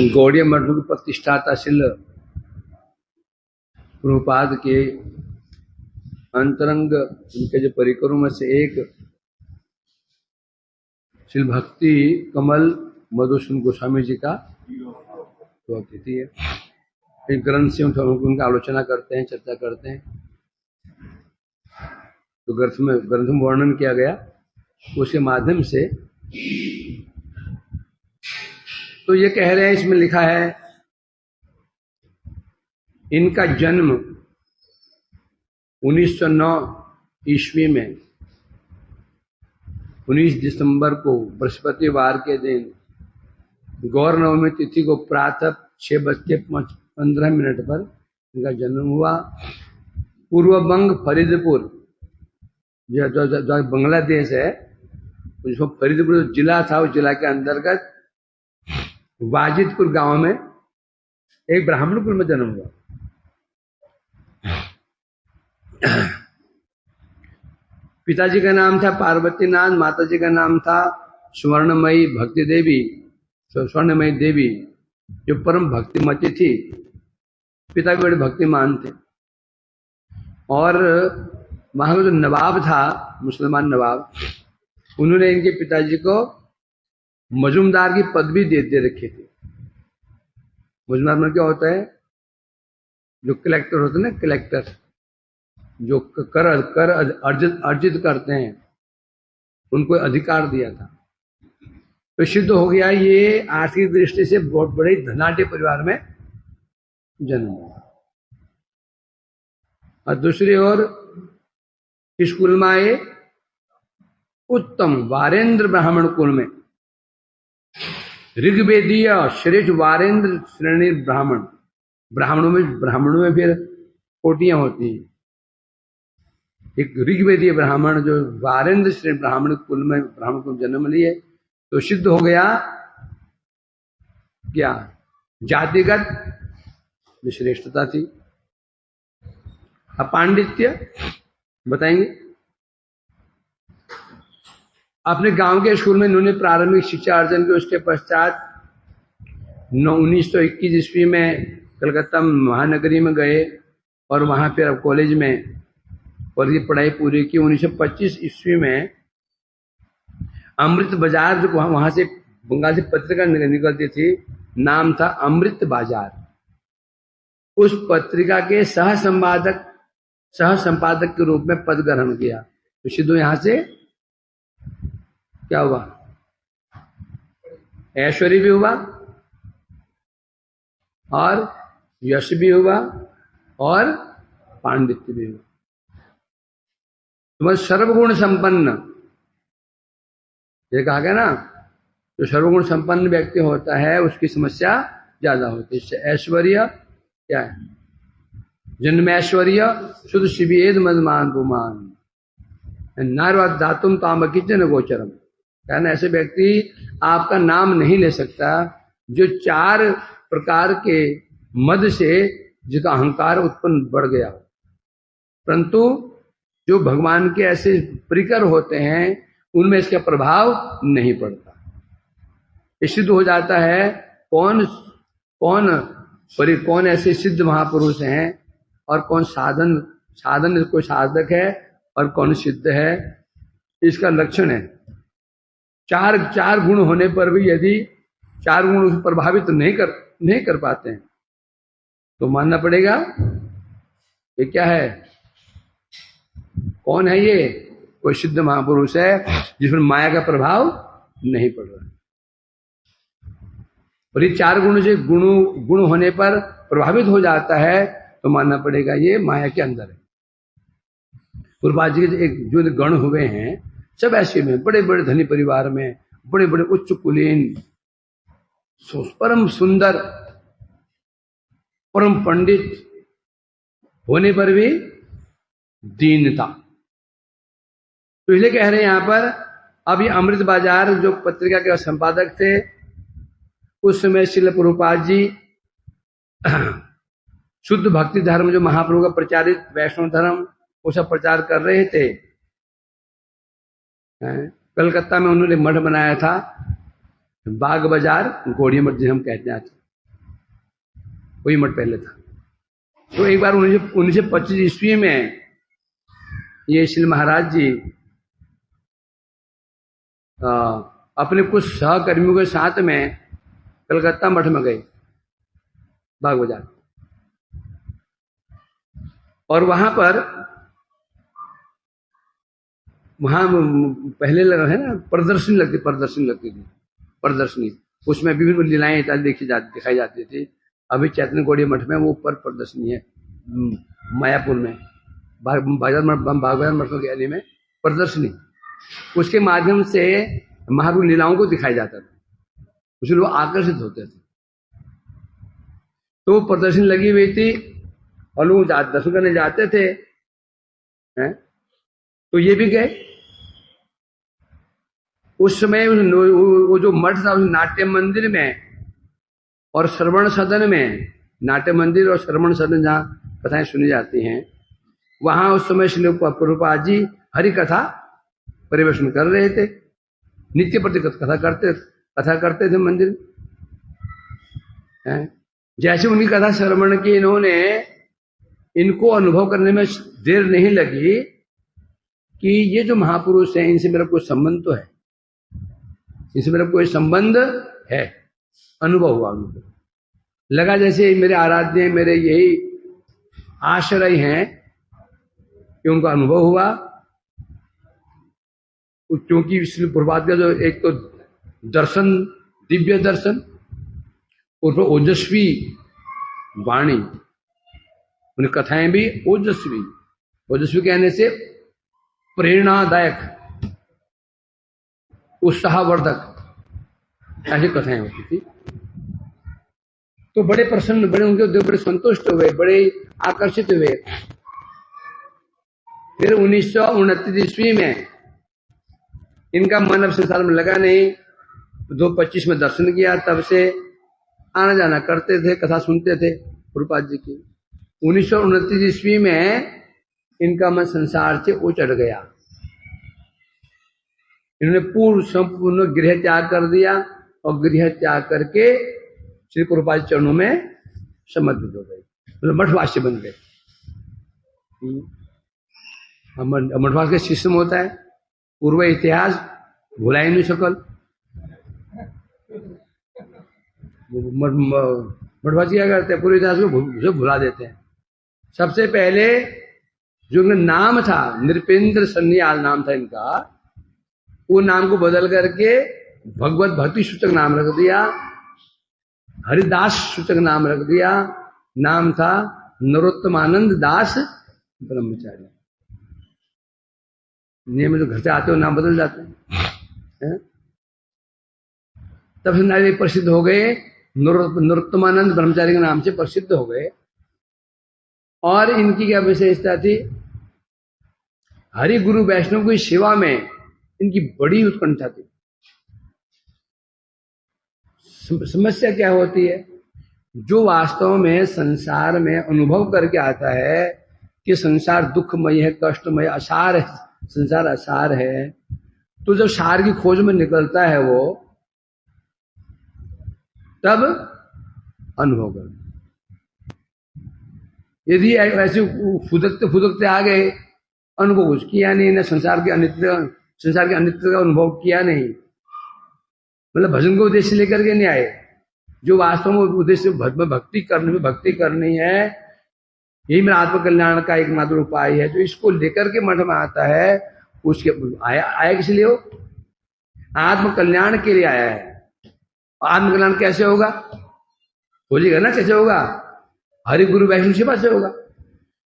गौड़ीय मठ की प्रतिष्ठाताशील प्रभुपाद के अंतरंग उनके जो परिकरों में से एक श्री भक्ति कमल मधुसूदन गोस्वामी जी का तो अतिथि है। एक ग्रंथ से उनकी आलोचना करते हैं, चर्चा करते हैं। तो ग्रंथ में वर्णन किया गया, उसके माध्यम से तो ये कह रहे हैं, इसमें लिखा है इनका जन्म 1909 ईस्वी में 19 दिसंबर को बृहस्पतिवार के दिन गौर नवमी तिथि को प्रातः 6:15 पर इनका जन्म हुआ। पूर्व बंग फरीदपुर जो बांग्लादेश है, उसमें फरीदपुर जिला था, उस जिला के अंतर्गत वाजिदपुर गांव में एक ब्राह्मण कुल में जन्म हुआ। पिताजी का नाम था पार्वतीनाथ, माताजी का नाम था स्वर्णमयी भक्ति देवी, स्वर्णमयी देवी, जो परम भक्तिमती थी। पिता भी बड़े भक्तिमान थे। और वहां का जो नवाब था, मुसलमान नवाब, उन्होंने इनके पिताजी को मजूमदार की पदवी दे रखी थी। मजूमदार में क्या होता है? जो कलेक्टर होते हैं ना, कलेक्टर जो कर अर्जित करते हैं, उनको अधिकार दिया था। तो सिद्ध हो गया ये आर्थिक दृष्टि से बहुत बड़े धनाढ्य परिवार में जन्म हुआ। और दूसरी ओर इस कुल में आए उत्तम वारेंद्र ब्राह्मण कुल में, ऋग्वेदीय श्रेष्ठ वारेंद्र श्रेणी ब्राह्मण। ब्राह्मणों में फिर कोटियां होती हैं। एक ऋग्वेदीय ब्राह्मण जो वारेंद्र श्रेणी ब्राह्मण कुल में ब्राह्मण को जन्म लिए, तो सिद्ध हो गया क्या? जातिगत जो श्रेष्ठता थी। अपांडित्य बताएंगे। अपने गांव के स्कूल में इन्होंने प्रारंभिक शिक्षा अर्जन की। उसके पश्चात 1921 ईस्वी में कलकत्ता महानगरी में गए और वहां फिर अब कॉलेज में और ये पढ़ाई पूरी की। 1925 ईस्वी में अमृत बाजार, जो वहां से बंगाल से पत्रिका निकलती थी, नाम था अमृत बाजार। उस पत्रिका के सह संपादक के रूप में पद ग्रहण किया। तो सिद्धू यहां से क्या हुआ? ऐश्वर्य भी हुआ और यश भी हुआ और पांडित्य भी हुआ। तो सर्वगुण संपन्न, ये कहा गया ना, जो सर्वगुण संपन्न व्यक्ति होता है उसकी समस्या ज्यादा होती है। इससे ऐश्वर्य क्या है? जन्मैश्वर्य शुद्ध शिवेद मदमान पुमान नारवाद धातुम ताम किचन गोचरम। कहना ऐसे व्यक्ति आपका नाम नहीं ले सकता जो 4 प्रकार के मद से जिसका अहंकार उत्पन्न बढ़ गया। परंतु जो भगवान के ऐसे परिकर होते हैं उनमें इसका प्रभाव नहीं पड़ता। सिद्ध हो जाता है कौन ऐसे सिद्ध महापुरुष हैं और कौन साधन कोई साधक है और कौन सिद्ध है, इसका लक्षण है। चार गुण होने पर भी यदि 4 गुण उसे प्रभावित नहीं कर पाते हैं तो मानना पड़ेगा ये क्या है? कौन है ये? कोई सिद्ध महापुरुष है जिसमें माया का प्रभाव नहीं पड़ रहा। और ये 4 गुण से गुण होने पर प्रभावित हो जाता है तो मानना पड़ेगा ये माया के अंदर है। पूर्वाज जी के जो गण हुए हैं सब ऐसे में, बड़े बड़े धनी परिवार में, बड़े बड़े उच्च कुलीन, परम सुंदर, परम पंडित होने पर भी दीनता। तो इसलिए कह रहे हैं यहां पर, अब ये अमृत बाजार जो पत्रिका के संपादक थे, उस समय श्रील प्रभुपाद जी शुद्ध भक्ति धर्म जो महाप्रभु का प्रचारित वैष्णव धर्म उसका प्रचार कर रहे थे। कलकत्ता में उन्होंने मठ बनाया था, बाग बाजार, गौड़ीय मठ जिसे हम कहते हैं। वही मठ पहले था। तो एक बार 1925 ईस्वी में ये श्री महाराज जी अपने कुछ सहकर्मियों के साथ में कलकत्ता मठ में गए, बाग बाजार, और वहां पहले लगा है ना प्रदर्शनी लगती थी प्रदर्शनी, उसमें विभिन्न लीलाएं इत्यादि दिखाई जाती थी। अभी चैतन्य गौड़ीय मठ में वो ऊपर प्रदर्शनी है, मायापुर में बाजार मठ के में प्रदर्शनी, उसके माध्यम से महाप्रभु लीलाओं को दिखाया जाता था, उससे लोग आकर्षित होते थे। तो प्रदर्शनी लगी हुई थी और लोग दर्शन करने जाते थे, हैं? तो ये भी गए। उस समय वो जो मठ था उस नाट्य मंदिर में और श्रवण सदन में, नाट्य मंदिर और श्रवण सदन जहां कथाएं सुनी जाती हैं, वहां उस समय श्री प्रभुपाद जी हरि कथा परिवेशन कर रहे थे, नित्य प्रति कथा करते थे मंदिर में। जैसे उनकी कथा श्रवण की इनको अनुभव करने में देर नहीं लगी कि ये जो महापुरुष हैं इनसे मेरा कोई संबंध तो है, इनसे मेरा कोई संबंध है, अनुभव हुआ उनको। लगा जैसे मेरे आराध्य, मेरे यही आश्रय हैं, कि उनको अनुभव हुआ। क्योंकि श्री प्रभुपाद का जो एक तो दर्शन, दिव्य दर्शन, और ओजस्वी वाणी, उनकी कथाएं भी ओजस्वी कहने से प्रेरणादायक, उत्साहवर्धक ऐसी कथाएं होती थी। तो बड़े प्रसन्न, बड़े उनके बड़े संतुष्ट हुए, बड़े आकर्षित हुए। फिर 1929 ईस्वी में इनका मन अब संसार में लगा नहीं, 225 में दर्शन किया, तब से आना जाना करते थे, कथा सुनते थे प्रभुपाद जी की। 1929 ईस्वी में इनका मन संसार से उचट गया, इन्होंने संपूर्ण गृह त्याग कर दिया और गृह त्याग करके श्री प्रभुपाद चरणों में समर्पित हो गए, मतलब मठवासी बन गए। मठवास का सिस्टम होता है, पूर्व इतिहास भुला ही नहीं सकल। मठवासी क्या करते हैं, पूर्व इतिहास को भुला देते हैं। सबसे पहले जो इनका नाम था, नृपेंद्र सन्नियाल नाम था इनका, वो नाम को बदल करके भगवत भक्ति सूचक नाम रख दिया, हरिदास सूचक नाम रख दिया। नाम था नरोत्तमानंद दास ब्रह्मचारी। नियम जो घर से आते हो नाम बदल जाते हैं। तब से नारी प्रसिद्ध हो गए, नरोत्तमानंद ब्रह्मचारी के नाम से प्रसिद्ध हो गए। और इनकी क्या विशेषता थी, हरि गुरु वैष्णव की सेवा में इनकी बड़ी उत्कंठा थी। समस्या क्या होती है, जो वास्तव में संसार में अनुभव करके आता है कि संसार दुखमय है, कष्टमय, असार है, संसार असार है, तो जब सार की खोज में निकलता है वो, तब अनुभव कर। यदि ऐसे फुदकते आ गए, अनुभव कुछ किया नहीं, ना संसार के अनित्य का अनुभव किया नहीं, मतलब भजन को उद्देश्य लेकर के नहीं आए। जो वास्तव में उद्देश्य भक्ति करनी है, यही मेरा आत्मकल्याण का एकमात्र उपाय है, जो इसको लेकर के मठ में आता है, उसके आया किस लिए हो, आत्मकल्याण के लिए आया है। आत्मकल्याण कैसे होगा, बोलिएगा ना, कैसे होगा, हरि गुरु वैष्णव सेवा से होगा।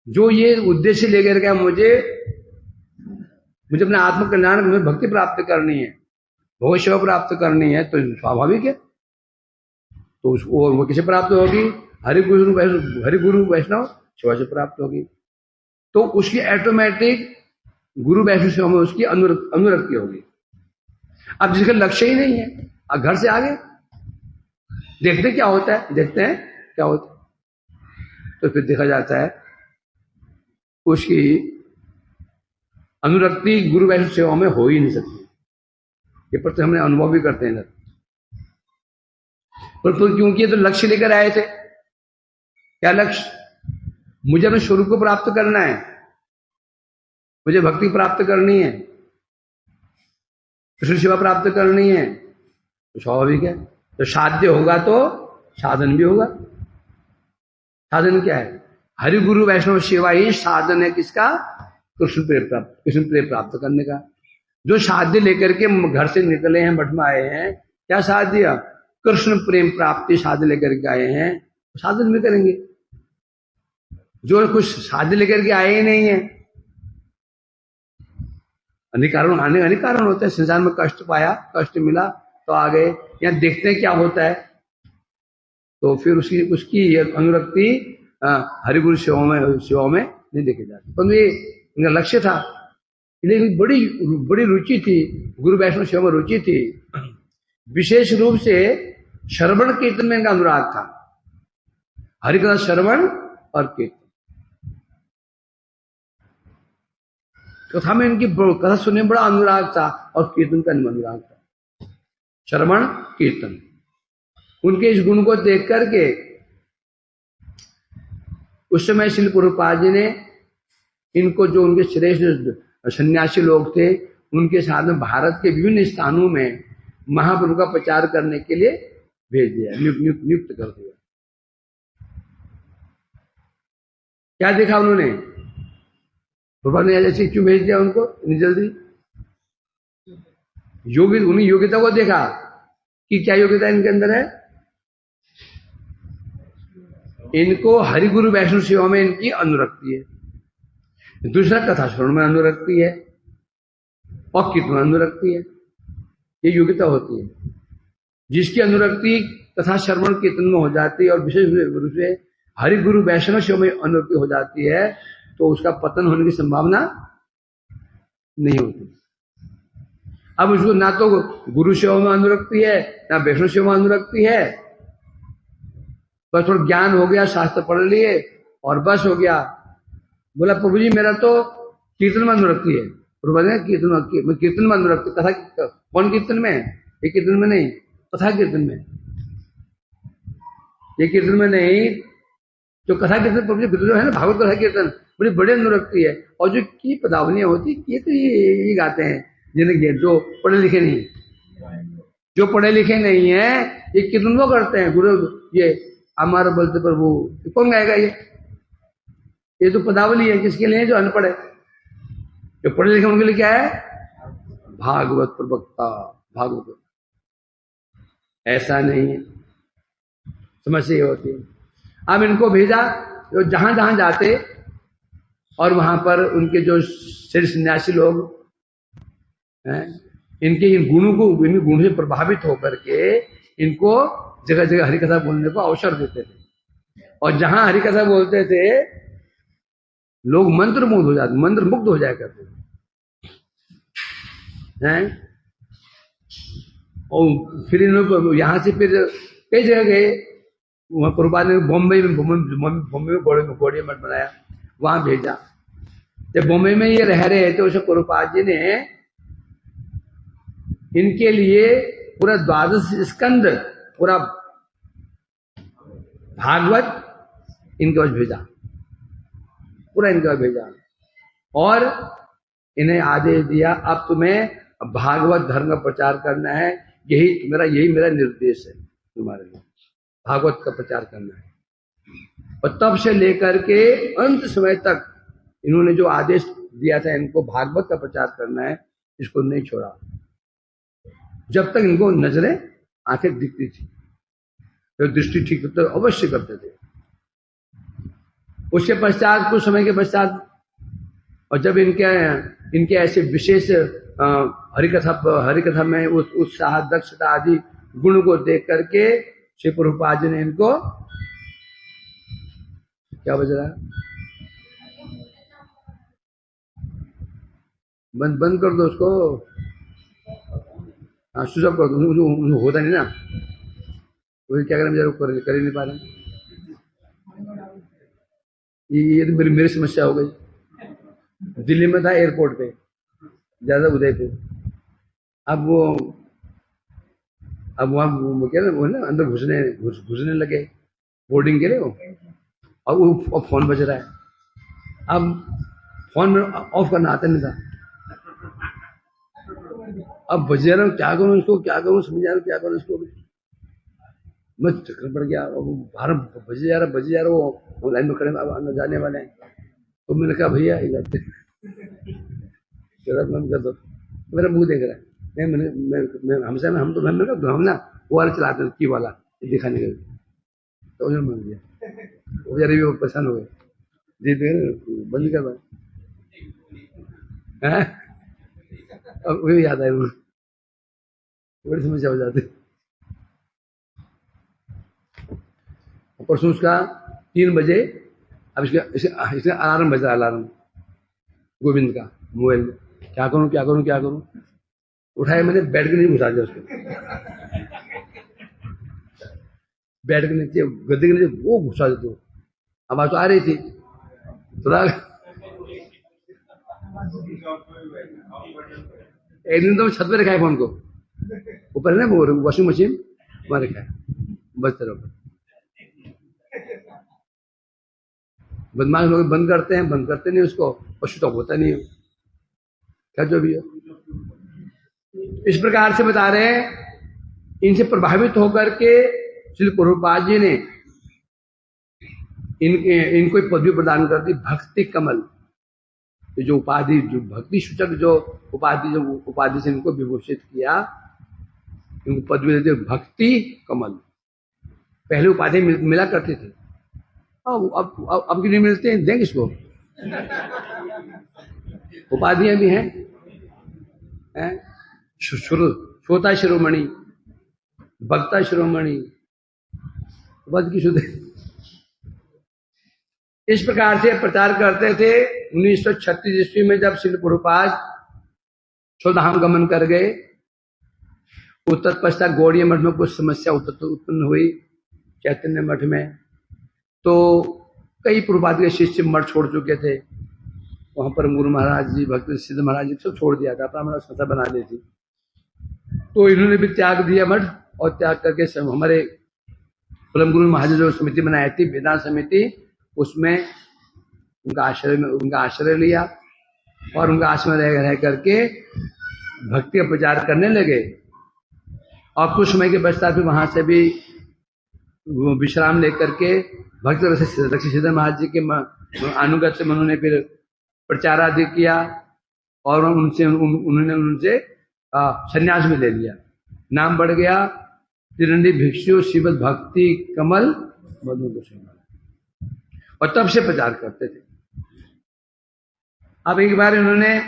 जो ये उद्देश्य लेकर के मुझे अपने आत्मकल्याण में भक्ति प्राप्त करनी है, भगवत सेवा प्राप्त करनी है, तो स्वाभाविक है। तो उसको वो किसे प्राप्त होगी, हरि गुरु वैष्णव सेवा से प्राप्त होगी। तो उसकी ऑटोमेटिक गुरु वैष्णव सेवा में उसकी अनुरक्ति होगी। अब जिसका लक्ष्य ही नहीं है, अब घर से आगे देखते क्या होता है, तो फिर देखा जाता है उसकी अनुरक्ति गुरु वैष्णव सेवा में हो ही नहीं सकती। ये पर हमने अनुभव भी करते हैं। पर क्योंकि ये तो लक्ष्य लेकर आए थे, क्या लक्ष्य? मुझे अपने स्वरूप को प्राप्त करना है, मुझे भक्ति प्राप्त करनी है, कृष्ण सेवा प्राप्त करनी है, तो स्वाभाविक है। तो साध्य होगा तो साधन भी होगा। साधन क्या है? हरि गुरु वैष्णव सेवा ही साधन है किसका? कृष्ण प्रेम प्राप्त करने का। जो साध्य लेकर के घर से निकले हैं, मठ में आए हैं, क्या साध्य? कृष्ण प्रेम प्राप्ति साध्य लेकर के आए हैं, साधन भी करेंगे। जो कुछ साध्य लेकर के आए ही नहीं है, अनेक कारण होते हैं। संसार में कष्ट पाया, कष्ट मिला तो आ गए, यहाँ देखते हैं क्या होता है, तो फिर उसकी अनुरक्ति हरिगुरु सेवा में नहीं देखे जाती। परंतु ये इनका लक्ष्य था, लेकिन बड़ी रुचि थी, गुरु वैष्णव सेवा में रुचि थी। विशेष रूप से श्रवण कीर्तन में इनका अनुराग था। हरिकथा श्रवण और कीर्तन, कथा में इनकी कथा सुनने में बड़ा अनुराग था और कीर्तन का अनुराग था। श्रवण कीर्तन, उनके इस गुण को देख करके उस समय श्रील प्रभुपाद जी ने इनको, जो उनके श्रेष्ठ सन्यासी लोग थे, उनके साथ में भारत के विभिन्न स्थानों में महाप्रभु का प्रचार करने के लिए भेज दिया, नियुक्त कर दिया। क्या देखा उन्होंने? प्रभुपाद ने ऐसे क्यों भेज दिया उनको इतनी जल्दी? उन्हीं योग्यता को देखा कि क्या योग्यता इनके अंदर है। इनको हरिगुरु वैष्णव सेवा में इनकी अनुरक्ति है। दूसरा, कथा श्रवण में अनुरक्ति है और कीर्तन में अनुरक्ति है। ये योग्यता होती है। जिसकी अनुरक्ति कथा श्रवण कीर्तन में हो जाती है और विशेष रूप से हरिगुरु वैष्णव सेवा में अनुरक्ति हो जाती है, तो उसका पतन होने की संभावना नहीं होती। अब उसको ना तो गुरु सेवा में अनुरक्ति है, ना वैष्णव सेवा में अनुरक्ति है, बस थोड़ा ज्ञान हो गया, शास्त्र पढ़ लिए और बस हो गया। बोला प्रभु जी मेरा तो कीर्तन में अनुरक्ति है। प्रभु ने कीर्तन में अनुरक्ति, कथा कौन कीर्तन में? ये कीर्तन में नहीं, कथा कीर्तन में। ये कीर्तन में नहीं, जो कथा कीर्तन प्रभु जी जो है ना, भागवत कथा कीर्तन बड़ी बड़ी अनुरक्ति है। और जो की पदावलियां होती ये तो ये गाते हैं जिन्हें जो पढ़े लिखे नहीं, जो पढ़े लिखे नहीं है ये कीर्तन वो करते हैं। गुरु ये हमारा बोलते प्रभु, कौन गाएगा ये तो पदावली है। किसके लिए? जो अनपढ़ है। जो पढ़े लिखे उनके लिए क्या है? भागवत प्रवक्ता, भागवत। ऐसा नहीं है, समस्या ये होती है। अब इनको भेजा, जो जहां जहां जाते और वहां पर उनके जो श्रेष्ठ सन्यासी लोग हैं, इनके इन गुणों से प्रभावित होकर के इनको जगह जगह हरिकथा बोलने को अवसर देते थे। और जहां हरिकथा बोलते थे लोग मंत्र मुग्ध हो जाया करते हैं। और फिर इन लोग यहां से फिर कई जगह गए। वहां प्रभुपाद ने बॉम्बे में गौड़ी मठ बनाया, वहां भेजा। जब बॉम्बे में ये रह रहे थे, उसे प्रभुपाद जी ने इनके लिए पूरा 12 स्कंद, पूरा भागवत इनके पास भेजा, पूरा इनके पास भेजा। और इन्हें आदेश दिया, अब तुम्हें भागवत धर्म का प्रचार करना है, यही मेरा निर्देश है तुम्हारे लिए, भागवत का प्रचार करना है। और तब से लेकर के अंत समय तक इन्होंने जो आदेश दिया था इनको भागवत का प्रचार करना है, इसको नहीं छोड़ा जब तक इनको नजरें आंखें दिखती थी। तो दृष्टि ठीक तो अवश्य करते थे। उसके पश्चात, कुछ समय के पश्चात, और जब इनके ऐसे विशेष हरिकथा में उत्साह, दक्षता आदि गुण को देख करके श्री प्रभुपाद जी ने इनको, क्या बज रहा है, बंद कर दो उसको, हाँ स्विच ऑफ कर दो, होता नहीं ना, वही क्या करें, कर ही नहीं पा रहे। ये तो मेरी समस्या हो गई। दिल्ली में था एयरपोर्ट पे, ज्यादा उदयपुर। अब वहां क्या ना, वो ना अंदर घुसने लगे बोर्डिंग के लिए। वो और वो फोन बज रहा है। अब फोन में ऑफ करना आता नहीं था। अब बज रहा हूँ, क्या करूँ इसको, क्या करूँ समझ आ रहा, क्या करूँ इसको। मैं चक्कर पड़ गया, बारह बजे जा रहा, वो लाइन में खड़े अंदर जाने वाले हैं। तो मैंने कहा भैया ये करते बंद कर दो। मेरा मुंह देख रहा है, मैं हमसे हम तो मैंने कहा हम ना वो वाला चलाते हैं की वाला दिखाने के लिए। तो उन्होंने मान दिया, वो बेचारे भी वो परेशान हो गए, बंद कर दो। अब वही याद आया, बड़ी समस्या हो जाती। परसों उसका 3 बजे, अब इसका अलार्म बजा, अलार्म गोविंद का मोबाइल में। क्या करूं क्या करूं क्या करूं, उठाया मैंने, बेड के नीचे घुसा दिया उसको। बेड के नीचे, गद्दे के नीचे वो घुसा देते। आवाज तो आ रही थी थोड़ा। एक दिन तो छत पे रखा है फोन को, ऊपर है ना वो वॉशिंग मशीन, वहां रखा है बजते रहो। बदमाश लोग बंद करते हैं, बंद करते नहीं उसको, और स्विच ऑफ होता नहीं है। क्या जो भी है, इस प्रकार से बता रहे हैं। इनसे प्रभावित होकर के श्री प्रभुपाद जी ने इनको एक पदवी प्रदान कर दी, भक्ति कमल। जो उपाधि, जो भक्ति सूचक जो उपाधि से इनको विभूषित किया, इनको पदवी दे दी भक्ति कमल। पहले उपाधि मिला करते थे, अब क्यों नहीं मिलते हैं, देंगे इसको। उपाधियां भी हैं, श्रोता शिरोमणि, भक्ता शिरोमणि, पद की शुद्ध। इस प्रकार से प्रचार करते थे। 1936 ईस्वी में जब श्री प्रभुपाद छोधाम गमन कर गए, उत्तर पश्चात गौड़ीय मठ में कुछ समस्या उत्पन्न हुई चैतन्य मठ में। तो कई प्रभुपाद के शिष्य मठ छोड़ चुके थे, वहां पर गुरु महाराज जी, भक्त सिद्ध महाराज जी सब छोड़ दिया था, अपना संस्था बना ली थी। तो इन्होंने भी त्याग दिया मठ, और त्याग करके हमारे परम गुरु महाराज जो समिति बनाई थी, वेदांत समिति, उसमें उनका आश्रय लिया, और उनका आश्रय रह करके भक्ति का प्रचार करने लगे। और कुछ समय के पश्चात फिर वहां से भी विश्राम लेकर के भक्त रक्षी सिद्ध महाराज जी के अनुगत से उन्होंने फिर प्रचार आदि किया, और उन्होंने उनसे संन्यास में ले लिया। नाम बढ़ गया त्रिदंडी भिक्षु श्रीमद भक्ति कमल मधु गोस्वामी, और तब से प्रचार करते थे। अब एक बार इन्होंने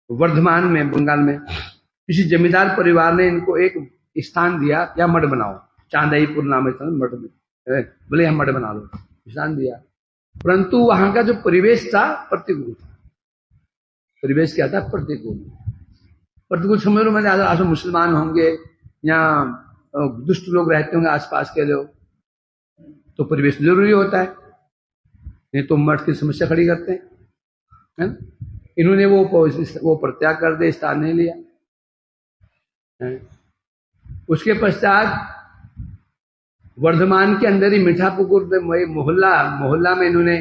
वर्धमान में, बंगाल में, किसी जमींदार परिवार ने इनको एक स्थान दिया, या मठ बनाओ, चांदाईपुर नाम है मठ में, बोले हम मठ बना लो, स्थान दिया। परंतु वहां का जो परिवेश था प्रतिकूल था। परिवेश क्या था? प्रतिकूल। प्रतिकूल समझ लो, मैंने आज मुसलमान होंगे या दुष्ट लोग रहते होंगे आसपास के लोग, तो परिवेश जरूरी होता है, नहीं तो मठ की समस्या खड़ी करते हैं, है ना। इन्होंने वो परित्याग कर दे, स्थान नहीं लिया। उसके पश्चात वर्धमान के अंदर ही मीठापुकुर मोहल्ला में इन्होंने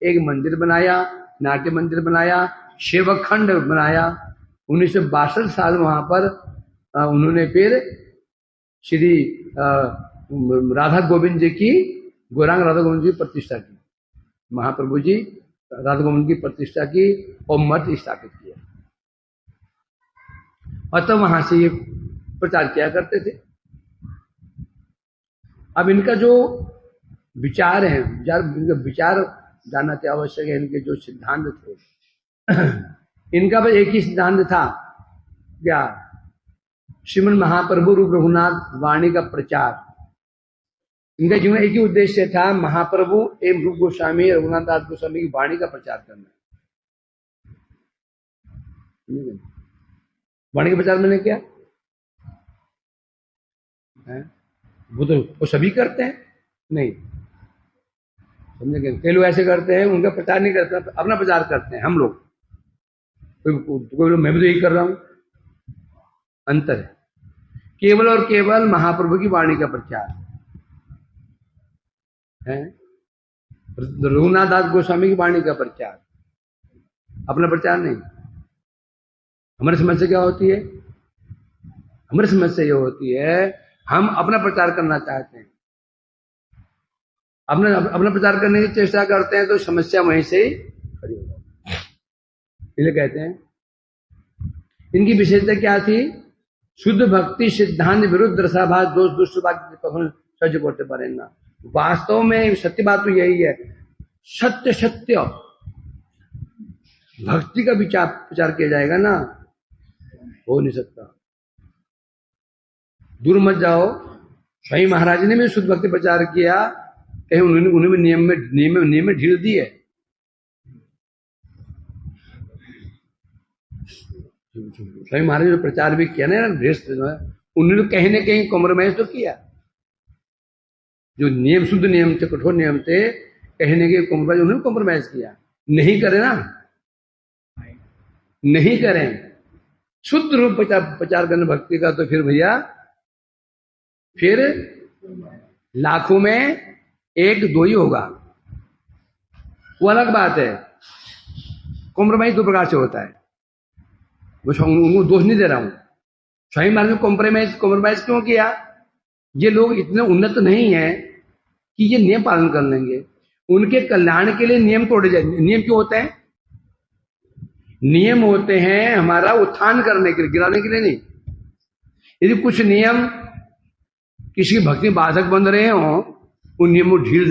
एक मंदिर बनाया, नाट्य मंदिर बनाया, सेवक खंड बनाया। 1962 साल वहां पर उन्होंने फिर श्री राधा गोविंद जी की, गौरांग राधा गोविंद जी प्रतिष्ठा की, महाप्रभु जी राधा गोविंद की प्रतिष्ठा की और मठ स्थापित किया। और तब वहां से ये प्रचार किया करते थे। अब इनका जो विचार है, इनका विचार जानना तो आवश्यक है। इनके जो सिद्धांत थे, इनका बस एक ही सिद्धांत था, क्या? श्रीमन महाप्रभु रूप रघुनाथ वाणी का प्रचार। इनका जीवन एक ही उद्देश्य था, महाप्रभु एवं रूप गोस्वामी रघुनाथ दास गोस्वामी की वाणी का प्रचार करना। वाणी का प्रचार मैंने क्या है? वो सभी करते हैं? नहीं, समझे? कई लोग ऐसे करते हैं, उनका प्रचार नहीं करते, अपना प्रचार करते हैं। हम लोग, कोई लोग, मैं भी तो यही कर रहा हूं। अंतर है, केवल और केवल महाप्रभु की वाणी का प्रचार है। रघुनाथ दास गोस्वामी की वाणी का प्रचार, अपना प्रचार नहीं। हमारी समस्या क्या होती है? हमारी समस्या ये होती है, हम अपना प्रचार करना चाहते हैं, अपना अपना प्रचार करने की चेष्टा करते हैं, तो समस्या वहीं से ही खड़ी हो जाती है। इसलिए कहते हैं, इनकी विशेषता क्या थी? शुद्ध भक्ति सिद्धांत विरुद्ध रसाभास दोष दुष्ट वाक्य कखनो सह्य करते पारे ना। वास्तव में सत्य बात तो यही है, सत्य सत्य भक्ति का विचार प्रचार किया जाएगा ना, हो नहीं सकता। दूर मत जाओ, स्वयं महाराज ने भी शुद्ध भक्ति प्रचार किया, कहीं उन्होंने नियम में ढील दी है? स्वयं महाराज ने प्रचार भी किया ना, उन्होंने कहीं ना कहीं कॉम्प्रोमाइज तो किया। जो नियम शुद्ध नियम थे, कठोर नियम थे, कहीं ना कहीं कॉम्प्रोमाइज, उन्होंने कॉम्प्रोमाइज किया। नहीं करें ना, नहीं करें शुद्ध रूप प्रचार करने भक्ति का, तो फिर भैया फिर लाखों में एक दो ही होगा, वो अलग बात है। कॉम्प्रोमाइज दो प्रकार से होता है, वो उनको दोष नहीं दे रहा हूं। स्वयं महाराज ने कॉम्प्रोमाइज क्यों किया? ये लोग इतने उन्नत नहीं है कि ये नियम पालन कर लेंगे। उनके कल्याण के लिए नियम तोड़े जाए। नियम क्यों होते हैं? नियम होते हैं हमारा उत्थान करने के लिए, गिराने के लिए नहीं। यदि कुछ नियम किसी की भक्ति बाधक बन रहे हो, उन नियमों को ढील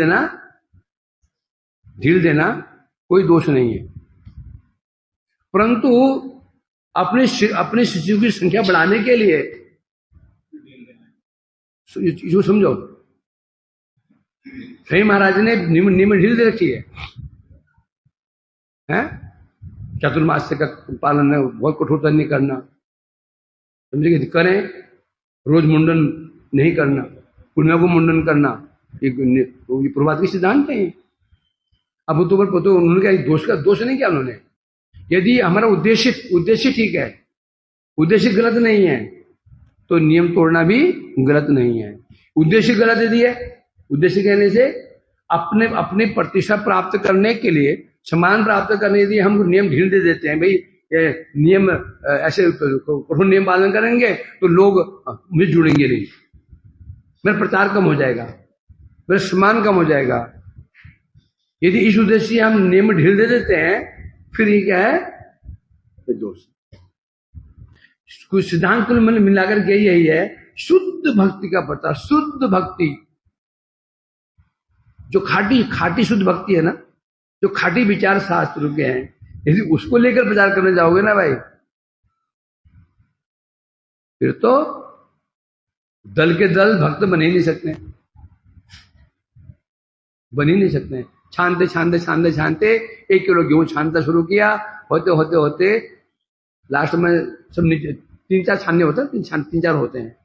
देना कोई दोष नहीं है। परंतु अपने शिष्यों की संख्या बढ़ाने के लिए, जो समझो, स्वयं महाराज ने नियम ढील दे रखी है? चतुर्मास्य का पालन है, बहुत कठोरता नहीं करना, समझे? करें, रोज मुंडन नहीं करना, पूर्णिमा को मुंडन करना, ये प्रभात के सिद्धांत है। अब तो उन्होंने क्या दोष नहीं किया उन्होंने। यदि हमारा उद्देश्य ठीक है, उद्देश्य गलत नहीं है, तो नियम तोड़ना भी गलत नहीं है। उद्देश्य गलत यदि है, उद्देश्य कहने से अपने प्रतिष्ठा प्राप्त करने के लिए, सम्मान प्राप्त करने के लिए हम नियम ढील दे देते हैं। भाई ये नियम ऐसे कठोर नियम पालन करेंगे तो लोग मुझे जुड़ेंगे नहीं, मेरा प्रचार कम हो जाएगा, मेरा सम्मान कम हो जाएगा। यदि इस उद्देश्य से हम नियम ढील दे देते हैं, फिर ये क्या है? दोष। कुछ सिद्धांत को मिलाकर के यही है, शुद्ध भक्ति का प्रचार। शुद्ध भक्ति, जो खाटी शुद्ध भक्ति है ना, जो खाटी विचार शास्त्र के हैं, यदि उसको लेकर प्रचार करने जाओगे ना भाई, फिर तो दल के दल भक्त बन ही नहीं सकते, छानते 1 किलो गेहूं छानता शुरू किया, होते लास्ट में सब नीचे 3-4 छानने होते हैं, 3-4 होते हैं,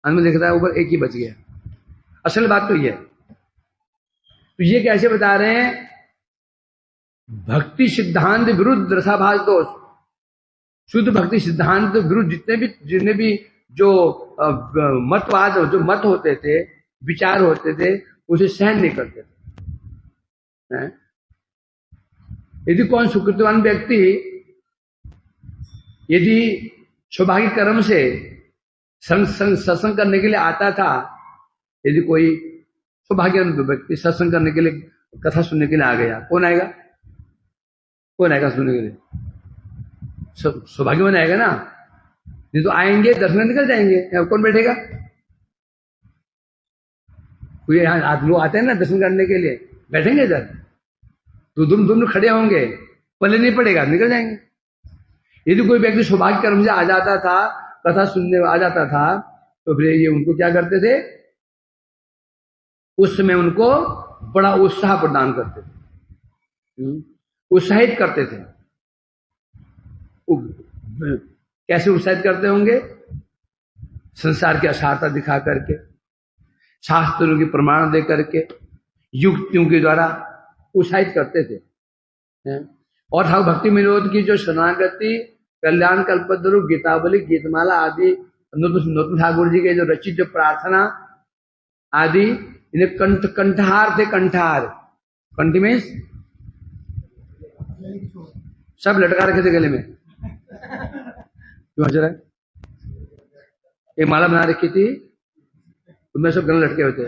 अंत में देखता है ऊपर 1 ही बच गया। असल बात तो ये है। तो ये कैसे बता रहे हैं? भक्ति सिद्धांत विरुद्ध रसाभास दोष। शुद्ध भक्ति सिद्धांत विरुद्ध जितने भी जो मतवाद, जो मत होते थे, विचार होते थे, उसे सहन नहीं करते थे। यदि कौन सुकृतवान व्यक्ति यदि सौभाग्य कर्म से सत्संग करने के लिए आता था, यदि कोई सौभाग्य व्यक्ति सत्संग करने के लिए, कथा सुनने के लिए आ गया, कौन आएगा सुनने के लिए? सौभाग्यवान आएगा ना। नहीं तो आएंगे, दर्शन निकल जाएंगे, कौन बैठेगा? कोई यहाँ लोग आते हैं ना दर्शन करने के लिए, बैठेंगे इधर तो दुम खड़े होंगे, पल्ले नहीं पड़ेगा, निकल जाएंगे। यदि कोई व्यक्ति सौभाग्य कर्म से आ जाता था, कथा सुनने आ जाता था, तो फिर ये उनको क्या करते थे? उस समय उनको बड़ा उत्साह प्रदान करते थे, उत्साहित करते थे। कैसे उत्साहित करते होंगे? संसार की असारता दिखा करके, शास्त्रों के प्रमाण दे करके, युक्तियों के द्वारा उत्साहित करते थे। और ठाकुर भक्ति विनोद की जो शरणागति, कल्याण कल्पतरु, गीतावली, गीतमाला आदि, नूतन ठाकुर जी के जो रचित जो प्रार्थना आदि, इन्हें कंठहार थे, कंठहार। कंठी में सब लटका रखे थे गले में, क्यों हंस रहा है? एक माला बना रखी थी, उनमें सब गले लटके होते।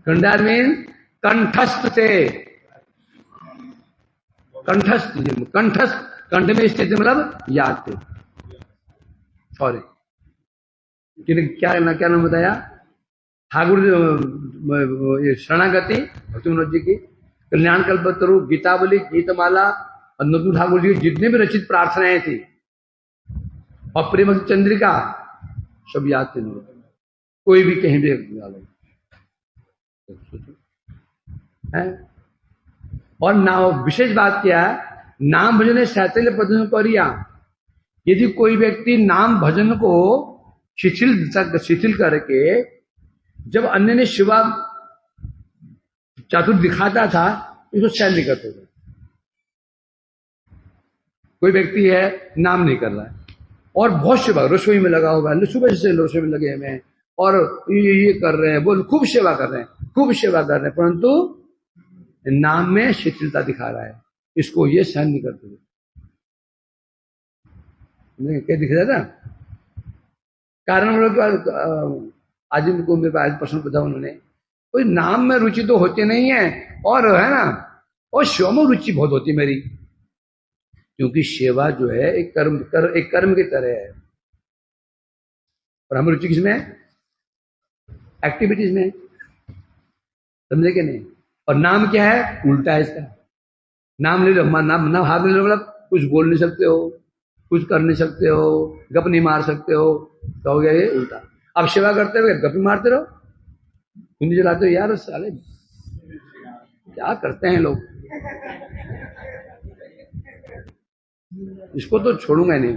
कंडार मीन कंठस्थ थे, कंठस्थ, कंठस्थ, कंठ में स्थित मतलब याद थे। सॉरी, क्या नाम बताया? ठाकुर शरणागति भक्ति विनोद जी की, कल्याण कल्पतरु, गीतावली, गीतमाला और नंदू ठाकुर जी की जितने भी रचित प्रार्थनाएं थी और प्रेम चंद्रिका सब याद थे। कोई भी कहीं भी है। और नाम विशेष बात क्या है, नाम भजन शैतल्य पदन करिया। यदि कोई व्यक्ति नाम भजन को शिथिल करके जब अन्य ने शिवा चातुर दिखाता था, इसको सहन नहीं करते थे। कोई व्यक्ति है नाम नहीं कर रहा है और बहुत सेवा रसोई में लगा हुआ है, सुबह से रसोई में लगे हुए हैं और ये कर रहे हैं, बोल खूब सेवा कर रहे हैं, खूब सेवा कर रहे हैं, परंतु नाम में शिथिलता दिखा रहा है, इसको ये सहन नहीं करते थे। क्या दिख रहा था? कारण हम लोग आज इनको मेरे पास प्रश्न पूछा उन्होंने, कोई नाम में रुचि तो होती नहीं है और है ना, और सेवा में रुचि बहुत होती मेरी, क्योंकि सेवा जो है एक कर्म की तरह है। और हम रुचि किसमें? एक्टिविटीज में, समझे कि नहीं? और नाम क्या है? उल्टा है इसका। नाम ले लो, नाम हाथ में ले लो मतलब कुछ बोल नहीं सकते हो, कुछ कर नहीं सकते हो, गप नहीं मार सकते हो, तो हो गया ये उल्टा। अब सेवा करते हुए गप मारते रहो, कुंडी जलाते हो, यार साले क्या करते हैं लोग, इसको तो छोड़ूंगा नहीं।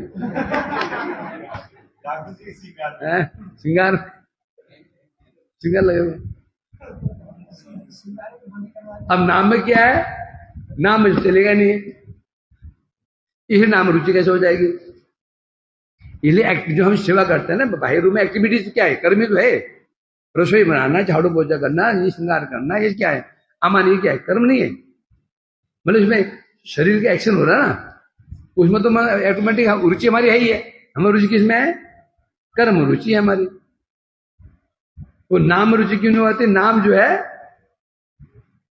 सिंगार लगेगा। अब नाम में क्या है? नाम में चलेगा नहीं, इसे नाम रुचि कैसे हो जाएगी? इसलिए जो हम सेवा करते हैं ना बाहर रूम में, एक्टिविटीज क्या है? कर्म ही तो है। रसोई बनाना, झाड़ू पोछा करना, ये श्रृंगार करना, ये क्या है? अमान, ये क्या है? कर्म नहीं है। मतलब इसमें शरीर का एक्शन हो रहा है ना, उसमें तो ऑटोमेटिक रुचि हमारी है ही है। हमारी रुचि किसमें है? कर्म रुचि है हमारी। वो नाम रुचि क्यों नहीं होती? नाम जो है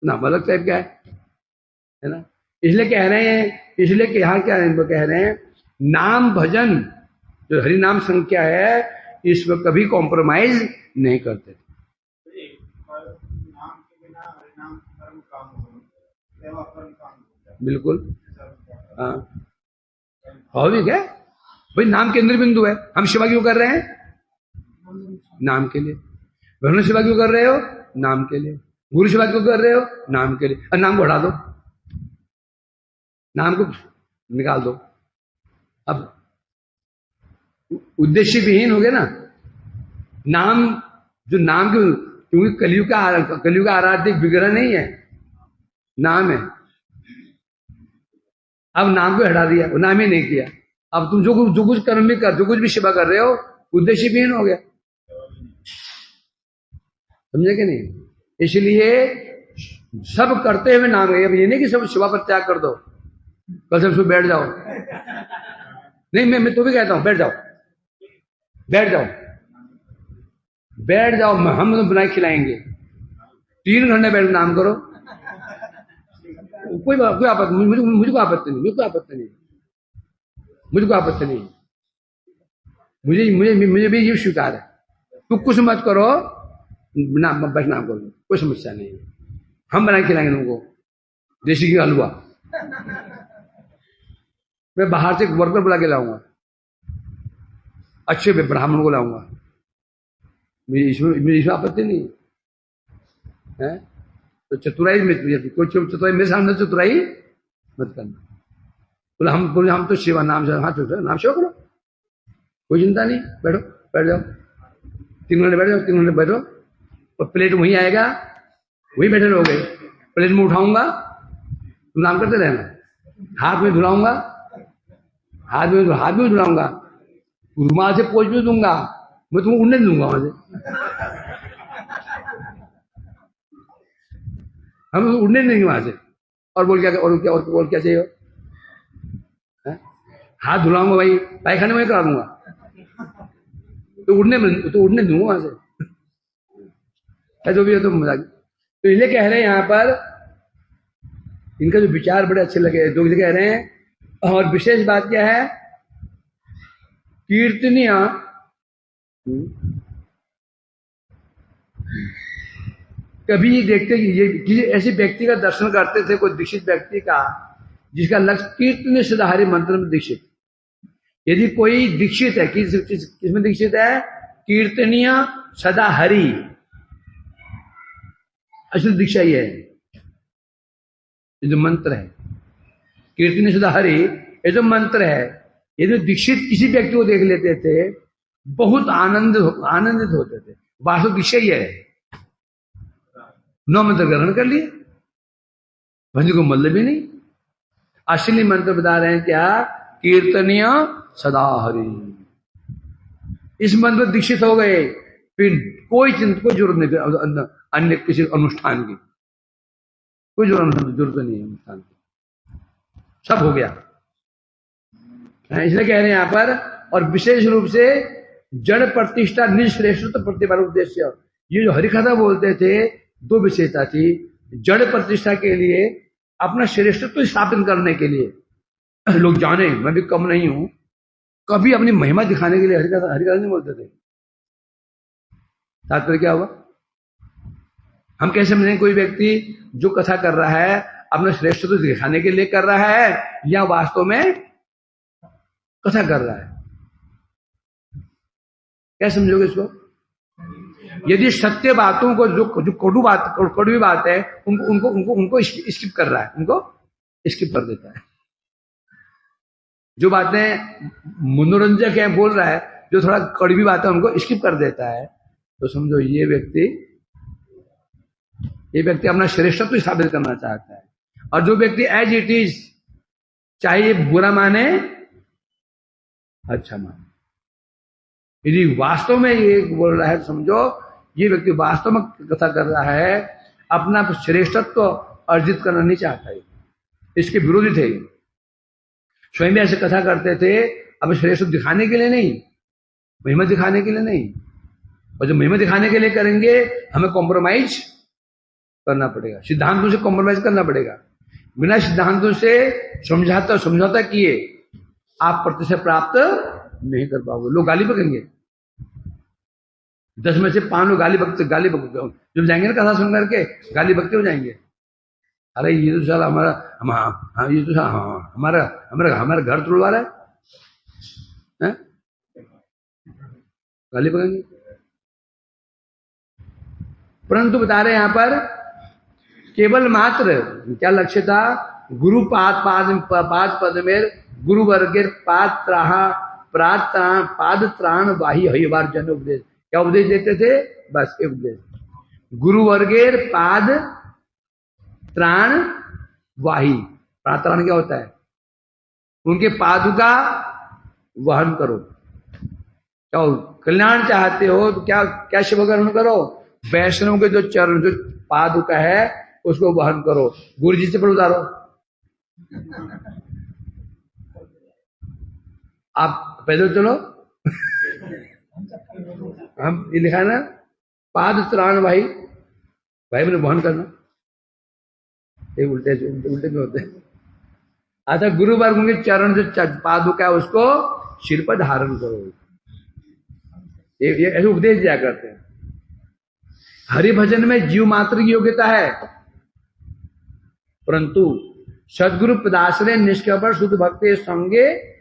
नाम अलग टाइप का है ना। इसलिए कह रहे हैं, इसलिए कि यहाँ क्या कह रहे हैं, नाम भजन जो हरि नाम संख्या है, इसमें कभी कॉम्प्रोमाइज नहीं करते। बिल्कुल, हाँ, स्वाभाविक है भाई, नाम केंद्र बिंदु है। हम सेवा क्यों कर रहे हैं? नाम के लिए। भगवान सेवा क्यों कर रहे हो? नाम के लिए। गुरु सेवा क्यों कर रहे हो? नाम के लिए। और नाम को हटा दो, नाम को निकाल दो, अब उद्देश्य विहीन हो गया ना नाम। जो नाम के, क्योंकि कलयुग का आराध्य विग्रह नहीं है, नाम है। अब नाम को हटा दिया, वो नाम ही नहीं किया। अब तुम जो कुछ कर्म भी कर, जो कुछ भी सेवा कर रहे हो, उद्देश्य विहीन हो गया। समझे कि नहीं? इसलिए सब करते हुए नाम है। अब ये नहीं कि सब सेवा पर त्याग कर दो, कल से उसमें बैठ जाओ। नहीं, मैं तो भी कहता हूं बैठ जाओ, बैठ जाओ, बैठ जाओ, हम तो बनाए खिलाएंगे। 3 घंटे बैठ नाम करो, कोई आपत्ति, मुझको आपत्ति नहीं, मुझको आपत्ति नहीं, मुझको आपत्ति नहीं, मुझे भी ये स्वीकार है। तू कुछ मत करो, बस नाम करो, कोई समस्या नहीं है। हम बना के खिलाएंगे तुमको देसी घी हलवा। मैं बाहर से वर्कर बुला के लाऊंगा, अच्छे ब्राह्मण को लाऊंगा, मुझे इसमें आपत्ति नहीं है। तो चतुराई में कोई चतुराई मेरे सामने चतुराई मत करना। बोले हम तो सेवा नाम से, हाँ नाम सेवा करो, कोई चिंता नहीं, बैठो, बैठ जाओ, 3 घंटे बैठ जाओ, 3 घंटे बैठो, और प्लेट वहीं आएगा, वहीं बैठे रहोगे। प्लेट में उठाऊंगा, तुम नाम करते रहना, हाथ में धुलाऊंगा, हाथ में धुलाऊंगा, रुमाल से पोंछ भी दूंगा, मैं तुमको उड़ने दूंगा वहां से। हम उड़ने नहीं वहां से। और बोल क्या और क्या चाहिए? हैं? हाथ धुलाऊंगा भाई, पायखाने में करा दूंगा, तो उड़ने दूंगा वहां से। जो भी है तो मजाक। तो इसलिए कह रहे हैं यहां पर, इनका जो विचार बड़े अच्छे लगे, जो कह रहे हैं। और विशेष बात क्या है, कीर्तनिया कभी देखते ये किसी ऐसे व्यक्ति का दर्शन करते थे, कोई दीक्षित व्यक्ति का, जिसका लक्ष्य कीर्तन सदाहरि मंत्र में दीक्षित। यदि कोई दीक्षित है, किसमें दीक्षित है? कीर्तनीय सदा हरि, असली दीक्षा ये है, ये जो मंत्र है कीर्तनीय सदा हरि, ये जो मंत्र है, ये जो दीक्षित किसी व्यक्ति को देख लेते थे, बहुत आनंदित होते थे। वास्तव दीक्षा ही है, 9 मंत्र ग्रहण कर लिए, भंज को मतलब ही नहीं। असली मंत्र बता रहे हैं क्या? कीर्तनीय सदा हरि। इस मंत्र दीक्षित हो गए, फिर कोई जरूरत नहीं अन्य किसी अनुष्ठान की, कोई जरूरत नहीं है अनुष्ठान की, सब हो गया। इसलिए कह रहे हैं यहां पर। और विशेष रूप से जड़ प्रतिष्ठा निश्रेष्ठत्व प्रतिभा उद्देश्य, ये जो हरिकथा बोलते थे, 2 विशेषता थी। जड़ प्रतिष्ठा के लिए, अपना श्रेष्ठत्व स्थापित करने के लिए, लोग जाने मैं भी कम नहीं हूं, कभी अपनी महिमा दिखाने के लिए हरिकथा नहीं बोलते थे। तात्पर्य क्या हुआ? हम कैसे समझें कोई व्यक्ति जो कथा कर रहा है अपना श्रेष्ठत्व दिखाने के लिए कर रहा है, या वास्तव में कथा कर रहा है? क्या समझोगे इसको? यदि सत्य बातों को, जो कड़वी बात है, उनको स्किप कर रहा है, उनको स्किप कर देता है। जो बातें मनोरंजक है बोल रहा है, जो थोड़ा कड़वी बात है उनको स्किप कर देता है, तो समझो ये व्यक्ति अपना श्रेष्ठत्व स्थापित करना चाहता है। और जो व्यक्ति एज इट इज, चाहे ये बुरा माने अच्छा माने, यदि वास्तव में ये बोल रहा है, समझो ये व्यक्ति वास्तव में कथा कर रहा है, अपना श्रेष्ठत्व अर्जित करना नहीं चाहता है, इसके विरोधी थे। स्वयं ऐसे कथा करते थे, अब श्रेष्ठत्व दिखाने के लिए नहीं, महिमा दिखाने के लिए नहीं। और जब महिमा दिखाने के लिए करेंगे, हमें कॉम्प्रोमाइज करना पड़ेगा, सिद्धांतों से कॉम्प्रोमाइज करना पड़ेगा। बिना सिद्धांतों से समझौता किए आप प्रतिष्ठा प्राप्त नहीं कर पाओगे। लोग गाली बकेंगे, 10 में से 5 लोग गाली बकते जब जाएंगे ना कथा सुन करके, गाली बकते हो जाएंगे। अरे ये तो साला हमारा घर तोड़वा रहा है, गाली बकेंगे। परंतु बता रहे यहां पर, केवल मात्र क्या लक्ष्य था? गुरु पाद पद में गुरु वर्गेर पाद त्राण वाही हरिवार जन उपदेश। क्या उपदेश देते थे? बस एक उपदेश, गुरु वर्गेर पाद त्राण वाही। त्राण क्या होता है? उनके पादुका वहन करो। क्या कल्याण चाहते हो तो क्या शिव ग्रहण करो? वैष्णव के जो चरण, जो पादुका है उसको वहन करो, गुरु जी से पर उतारो। आप पैदल चलो, हम ये लिखा है ना, पाद त्राण भाई मैंने वहन करना, ये उल्टे में होते हैं। अच्छा, गुरु वर्ग के चरण जो पादुका है उसको सिर पर धारण करो, ये ऐसे उपदेश दिया करते हैं। हरि भजन में जीव मात्र की योग्यता है, परंतु सदगुरु पदाश्रय निष्कपट शुद्ध भक्ति संगे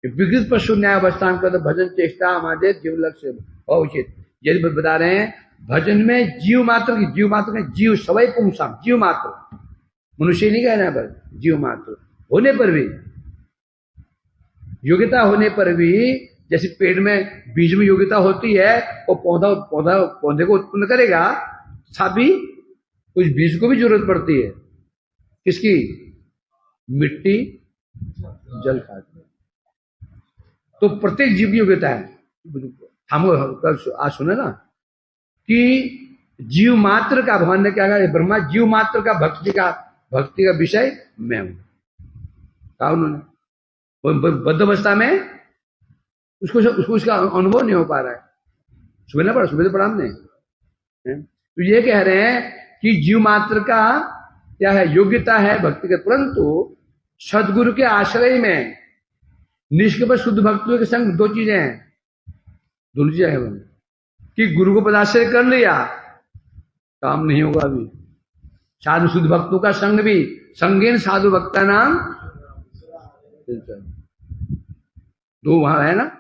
विकृत पशु न्याय अवस्थान कर भजन चेष्टा हमारे जीव लक्ष्य उचित। यदि बता रहे हैं भजन में जीव मात्र जीव सवै पुंसा, जीव मात्र, मनुष्य नहीं कहना पर, जीव मात्र होने पर भी, योग्यता होने पर भी, जैसे पेड़ में बीज में योग्यता होती है, वो पौधे को उत्पन्न करेगा, तथापि कुछ बीज को भी जरूरत पड़ती है। किसकी? मिट्टी, जल खाद। तो प्रत्येक जीव की योग्यता है। हम आज सुने ना कि जीव मात्र का, भगवान ने क्या कहा, ब्रह्मा जीव मात्र का भक्ति का विषय मैं हूं, कहा उन्होंने। बद्ध अवस्था में उसको उसका अनुभव नहीं हो पा रहा है। सुबह तो पढ़ा हमने। तो ये कह रहे हैं कि जीव मात्र का क्या है, योग्यता है भक्ति के, परंतु सदगुरु के आश्रय में निष्कपट शुद्ध भक्तों के संग दो चीजें हैं, दोनों चीजें हैं कि गुरु को पदाश्रय कर लिया, काम नहीं होगा अभी। साधु शुद्ध भक्तों का संग भी, संगेन साधु भक्ता नाम, दो वहां है ना।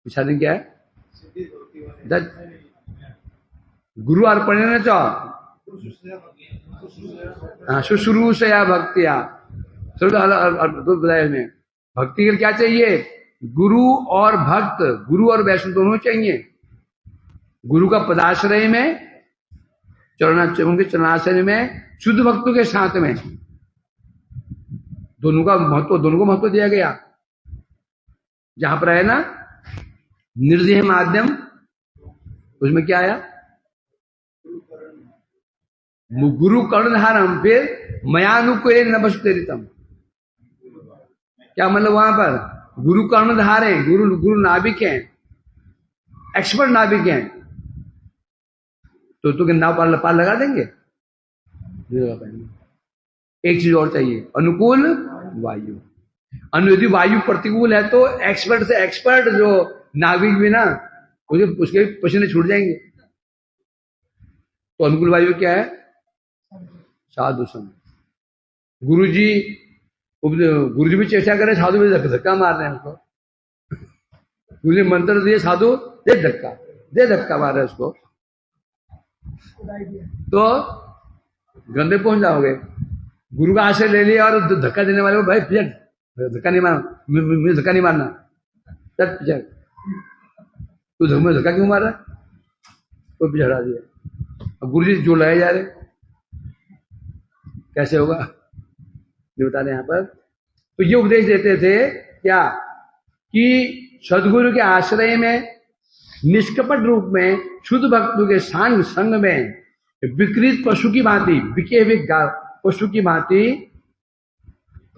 साधन क्या है, गुरु अर्पण न शुश्रूषया भक्तिया, में भक्ति के क्या चाहिए, गुरु और भक्त, गुरु और वैष्णव दोनों चाहिए। गुरु का पदाश्रय में, उनके चरणाश्रय में, शुद्ध भक्तों के साथ में, दोनों को महत्व दिया गया। जहां पर है ना निर्देह माध्यम, उसमें क्या आया, गुरु कर्णधारम, फिर मयानुकूल न बसुतेरितम। क्या मतलब वहां पर, गुरु कर्णधार है, गुरु नाविक हैं, एक्सपर्ट नाविक हैं, तो क्या नाव पार लगा देंगे, नहीं लगा पाएंगे। एक चीज और चाहिए, अनुकूल वायु। यदि वायु प्रतिकूल है तो एक्सपर्ट से एक्सपर्ट जो नाविक भी ना, उसके पसीने छूट जाएंगे। तो अनुकूल वायु क्या है, साधु संग। गुरुजी भी चेष्टा करे, साधु भी धक्का मार रहे हैं उसको। गुरुजी मंत्र दिए, साधु दे धक्का मार रहे हैं उसको, तो गंदे पहुंच जाओगे। गुरु का आश्रय ले लिया और धक्का देने वाले को, भाई पिछड़, धक्का नहीं मारना, मुझे धक्का नहीं मारना, चल पिछड़, तू धक्का क्यों मार रहा, तो पिछड़ा दिया। अब गुरुजी जो लाए जा रहे, कैसे होगा ये बता रहे यहां पर। तो ये उपदेश देते थे क्या, कि सदगुरु के आश्रय में निष्कपट रूप में शुद्ध भक्तों के संग में विकृत पशु की भांति, बिके हुए पशु की भांति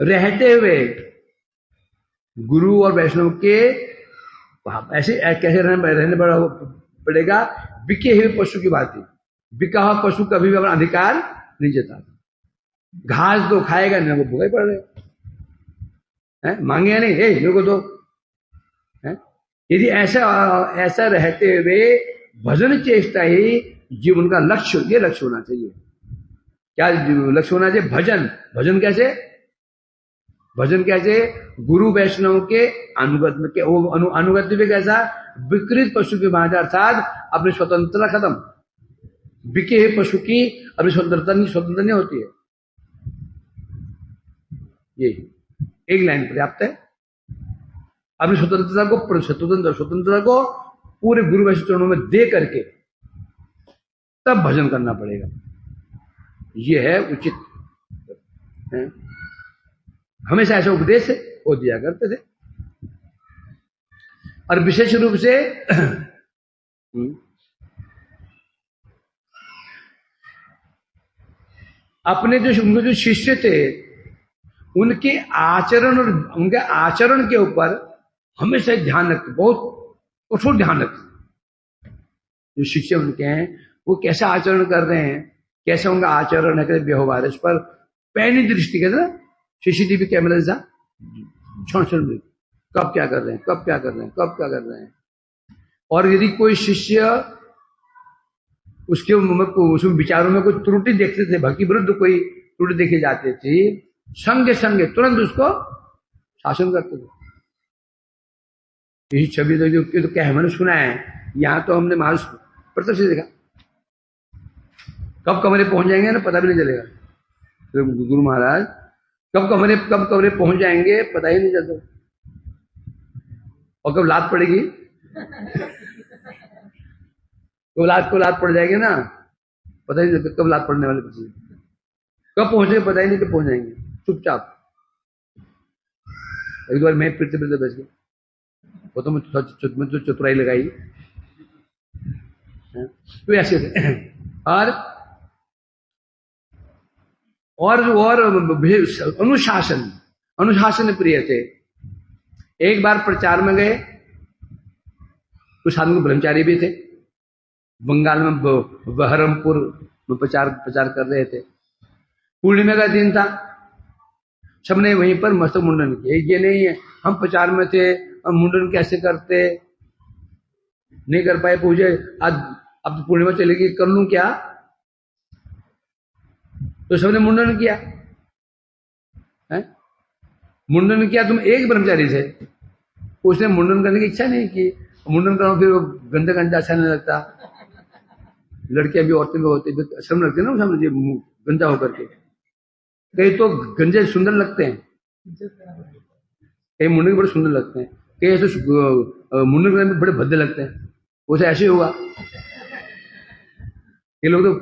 रहते हुए गुरु और वैष्णव के ऐसे कैसे रहने पड़ेगा, बिके हुए पशु की भांति। बिका हुआ पशु कभी भी अपना अधिकार नहीं जताता, घास तो खाएगा नहीं, वो भूखा ही पड़ रहे, मांगे नहीं, मेरे को दो। यदि ऐसा रहते हुए भजन चेष्टा ही जीवन का लक्ष्य, ये लक्ष्य होना चाहिए। क्या लक्ष्य होना चाहिए, भजन कैसे, गुरु वैष्णव के अनुगत में, अनुगत भी कैसा, विकृत पशु की भांति, अर्थात अपनी स्वतंत्रता खत्म। बिके हुए पशु की अपनी स्वतंत्रता नहीं होती है। ये एक लाइन पर्याप्त है। अपनी स्वतंत्रता को पूरे गुरु वैष्णव चरणों में दे करके तब भजन करना पड़ेगा, ये है उचित है। हमेशा ऐसा उपदेश वो दिया करते थे। और विशेष रूप से अपने उनके जो शिष्य थे, उनके आचरण के ऊपर हमेशा ध्यान रखते, बहुत कठोर ध्यान रखते। जो शिष्य उनके हैं वो कैसा आचरण कर रहे हैं, कैसा उनका आचरण है, व्यवहार, इस पर पैनी दृष्टि कहते ना, सीसीटीवी कैमरा जैसा क्षण कब क्या कर रहे हैं। और यदि कोई शिष्य उसके विचारों में कोई त्रुटि देखते थे, भक्ति विरुद्ध कोई त्रुटि देखी जाती थी, संगे तुरंत उसको शासन करते थे। यही छवि तो क्या है, मैंने सुना है, यहां तो हमने महाराज प्रत्यक्ष से देखा। कब कमरे पहुंच जाएंगे ना पता भी नहीं चलेगा। तो गुरु महाराज कब कमरे पहुंच जाएंगे पता ही नहीं चलता, और कब लात पड़ेगी तो लात पड़ जाएगी ना, पता ही नहीं कब लात पड़ने वाले, कब पहुंचे पता ही नहीं, कब पहुंच जाएंगे चुपचाप। एक बार मैं फिरते बैठ गया, वो तो मैं चतुराई लगाई, तो ऐसे थे। और अनुशासन अनुशासन प्रिय थे। एक बार प्रचार में गए, कुछ आदमी ब्रह्मचारी भी थे, बंगाल में बहरमपुर में प्रचार कर रहे थे। पूर्णिमा का दिन था, सबने वहीं पर मस्तक मुंडन किया। ये नहीं है हम प्रचार में थे, हम मुंडन कैसे करते, नहीं कर पाए, पूछे आज अब तो पूर्णिमा चलेगी, कर लूं क्या? तो सबने मुंडन किया है? मुंडन किया। तुम एक ब्रह्मचारी थे, उसने मुंडन करने की इच्छा नहीं की। मुंडन करो फिर वो गंदा गंदा अच्छा नहीं लगता, लड़कियां भी औरतें भी होती है, शर्म लगती है ना समझिए गंदा होकर के। कई तो गंजे सुंदर लगते हैं, कई मुंडन बड़े सुंदर लगते हैं, कई ऐसे मुंडन करने में बड़े भद्दे लगते हैं। उसे ऐसे हुआ, ये लोग तो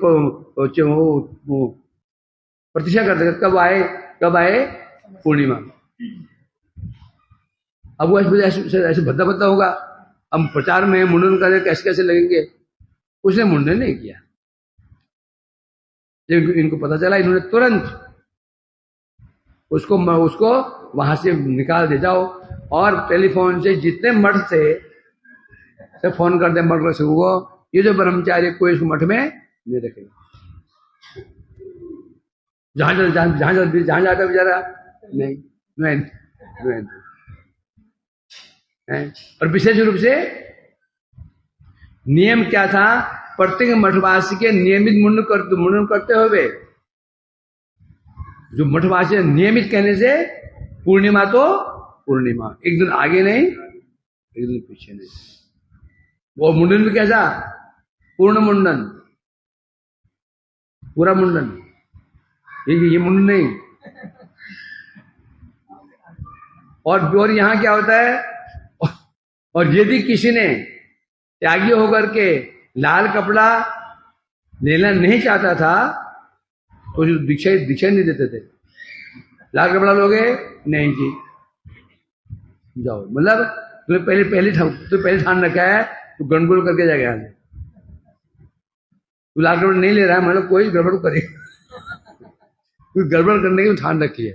प्रतीक्षा करते कब आए पूर्णिमा। अब वो ऐसे भद्दा भद्दा होगा, हम प्रचार में मुंडन करे कैसे कैसे लगेंगे। उसने मुंडन नहीं किया। जब इनको पता चला, इन्होंने तुरंत उसको वहां से निकाल दे जाओ, और टेलीफोन से जितने मठ से फोन कर दे, मठ से वो ये जो ब्रह्मचारी कोई इसको मठ में नहीं रखेगा। जहां जाता बेचारा नहीं। और विशेष रूप से नियम क्या था, प्रत्येक मठवासी के नियमित मुंडन करते हुए, जो मठवासी नियमित कहने से पूर्णिमा तो पूर्णिमा, एक दिन आगे नहीं एक दिन पीछे नहीं। वो मुंडन भी कैसा, पूर्ण मुंडन, पूरा मुंडन, ये मुंडन नहीं। और यहां क्या होता है, और यदि किसी ने त्यागी होकर के लाल कपड़ा लेना नहीं चाहता था, तो जो दीक्षा नहीं देते थे, लाल कपड़ा लोगे नहीं जी जाओ, मतलब तुम्हें पहले ठान रखा है, तू गंडगोल करके जाएगा यहाँ से। तू लाल कपड़ा नहीं ले रहा है, मतलब कोई गड़बड़ करेगा, कोई गड़बड़ करने की ठान रखी है,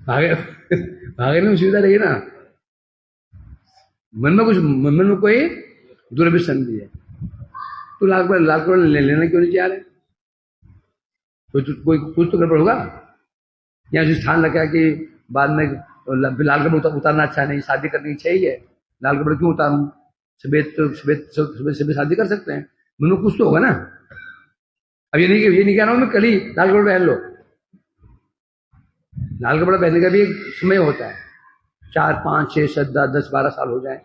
भागने में सुविधा रही ना, मन में कोई दुर्भिसंधि है। तो लाल कपड़ा लेना क्यों नहीं चाह रहे? कोई कुछ तो गड़बड़ होगा। यहाँ जो स्थान रखा है कि बाद में लाल कपड़ा उतारना अच्छा नहीं, शादी करने की इच्छा ही है, लाल कपड़ा क्यों उतारूं, सफेद शादी कर सकते हैं, मनु कुछ तो होगा ना। अब ये नहीं कह रहा हूं मैं कल ही लाल कपड़ा पहन लो, लाल कपड़ा पहनने का भी एक समय होता है, 4, 5, 6, 7, 10, 12 साल हो जाए,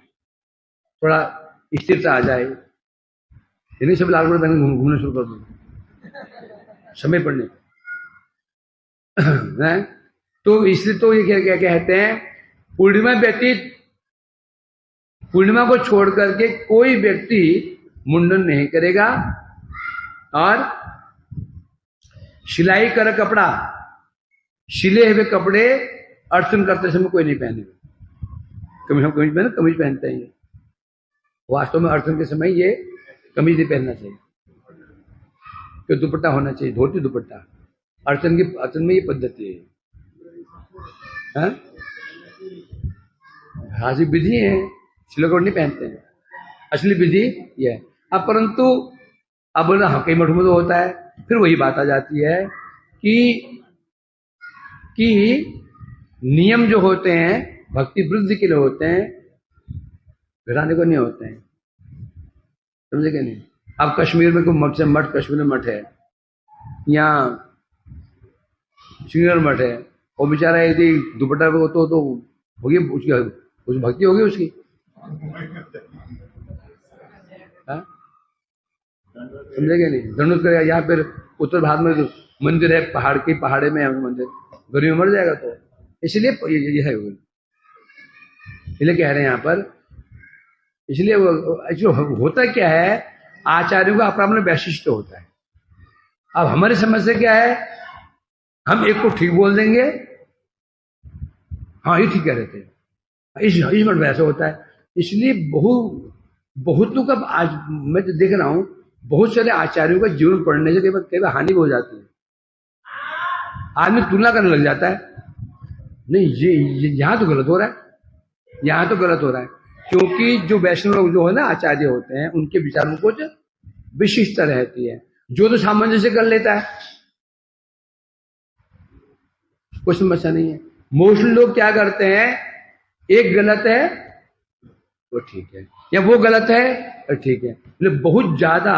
थोड़ा स्थिरता आ जाए, ये नहीं सब लाल कपड़ा पहन घूमना शुरू कर दो समय पड़ने। तो इसलिए तो ये क्या कहते हैं, पूर्णिमा व्यतीत, पूर्णिमा को छोड़ करके कोई व्यक्ति मुंडन नहीं करेगा, और सिलाई कर कपड़ा, सिले हुए कपड़े अर्चन करते समय कोई नहीं पहनेगा। कमीज पहनते हैं, वास्तव में अर्चन के समय ये कमीज नहीं पहनना चाहिए, तो दुपट्टा होना चाहिए, धोती दुपट्टा। अर्चन में ये पद्धति है, हाजी विधि है, सिलकोट नहीं पहनते हैं, असली विधि ये है। अब परंतु अब कई मठों में तो होता है, फिर वही बात आ जाती है कि नियम जो होते हैं भक्ति वृद्धि के लिए होते हैं, घटाने को नहीं होते हैं, समझे क्या नहीं। अब कश्मीर में कोई मठ कश्मीर में मठ है, यहाँ श्रीनगर मठ है, वो बेचारा यदि दुपट्टा पे तो होगी उसकी भक्ति होगी उसकी, समझे क्या नहीं। धनुष करेगा, यहाँ फिर उत्तर भारत में जो मंदिर है, पहाड़े में मंदिर, गर्मी में मर जाएगा, तो इसलिए ये है, इसलिए कह रहे हैं यहाँ पर। इसलिए एक्चुअली होता क्या है, आचार्यों का अपना वैशिष्ट होता है। अब हमारी समस्या क्या है, हम एक को ठीक बोल देंगे, हाँ ये ठीक कह रहे थे, इस मठ में ऐसा होता है। इसलिए बहुत लोग अब आज मैं जो देख रहा हूं, बहुत सारे आचार्यों का जीवन पढ़ने से कई बार हानि हो जाती है। आदमी तुलना करने लग जाता है, नहीं ये यहां तो गलत हो रहा है, यहां तो गलत हो रहा है। क्योंकि जो वैष्णव लोग जो है ना आचार्य होते हैं, उनके विचार में कुछ विशिष्टता रहती है, जो तो सामंजस्य कर लेता है, कोई समस्या नहीं है। मोस्टली लोग क्या करते हैं, एक गलत है वो ठीक है, या वो गलत है और ठीक है। मतलब बहुत ज्यादा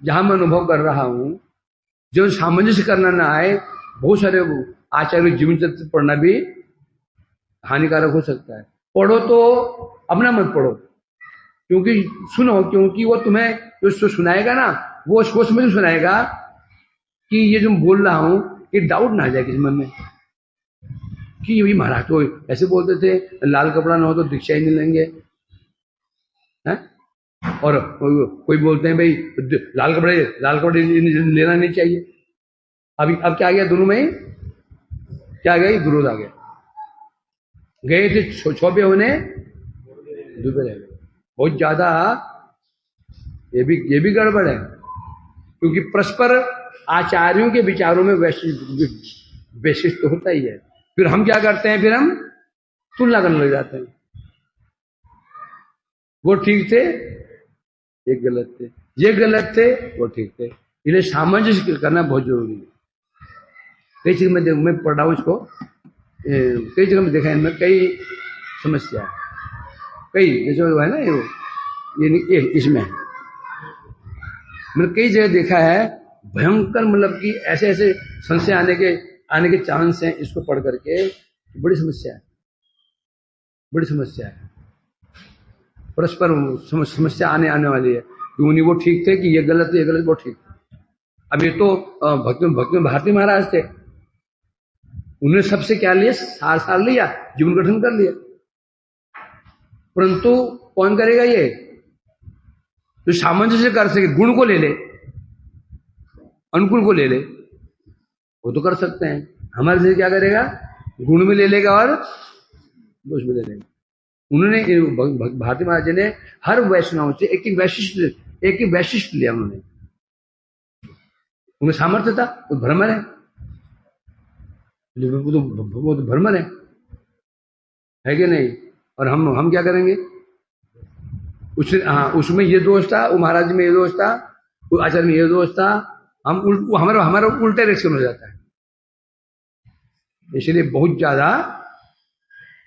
जहां मैं अनुभव कर रहा हूं, जो सामंजस्य करना ना आए, बहुत सारे आचार्य जीवन चरित्र पढ़ना भी हानिकारक हो सकता है। पढ़ो तो अपना मत पढ़ो, क्योंकि सुनो, क्योंकि वो तुम्हें जो सुनाएगा ना, वो सोच में सुनाएगा कि ये जो बोल रहा हूं ये डाउट ना आ जाए किसी मन में कि ये महाराज तो ऐसे बोलते थे, लाल कपड़ा ना हो तो दीक्षा ही नहीं लेंगे, है? और कोई बोलते हैं भाई लाल कपड़े लेना नहीं चाहिए। अब क्या आ गया, दोनों में ही क्या आ गया, विरोध आ गया। गए थे छोपे होने डूबे रह गए। बहुत ज्यादा ये भी गड़बड़ है, क्योंकि परस्पर आचार्यों के विचारों में वैशिष्ट तो होता ही है। फिर हम क्या करते हैं, फिर हम तुलना करने लग जाते हैं, वो ठीक थे ये गलत थे, ये गलत थे वो ठीक थे। इसलिए सामंजस्य करना बहुत जरूरी है। कई चीज मैं पढ़ रहा हूं इसको, कई जगह में देखा है, इनमें कई समस्या है, कई जैसे है ना ये इसमें मैंने कई जगह देखा है भयंकर, मतलब कि ऐसे ऐसे संशय आने के चांस हैं इसको पढ़ करके। बड़ी समस्या है, बड़ी समस्या है, परस्पर समस्या आने वाली है। क्यों नहीं वो ठीक थे कि ये गलत है, ये गलत वो ठीक थे। अब ये तो भक्ति भारती महाराज थे, उन्होंने सबसे क्या लिया, सार लिया, जीवन गठन कर लिया। परंतु कौन करेगा ये, तो सामंजस्य कर सके, गुण को ले ले, अनुकूल को ले ले, वो तो कर सकते हैं। हमारे से क्या करेगा, गुण में ले लेगा और दोष में ले लेगा। उन्होंने भारती महाराज जी ने हर वैष्णव से एक एक वैशिष्ट लिया। उन्हें सामर्थ्य था, वो भ्रमर है, वो तो भ्रमर है कि नहीं। और हम क्या करेंगे, उसमें ये दोष था, वो महाराज में ये दोष था, वो आचार्य में ये दोष था, हमारा उल्टा रिएक्शन हो जाता है। इसलिए बहुत ज्यादा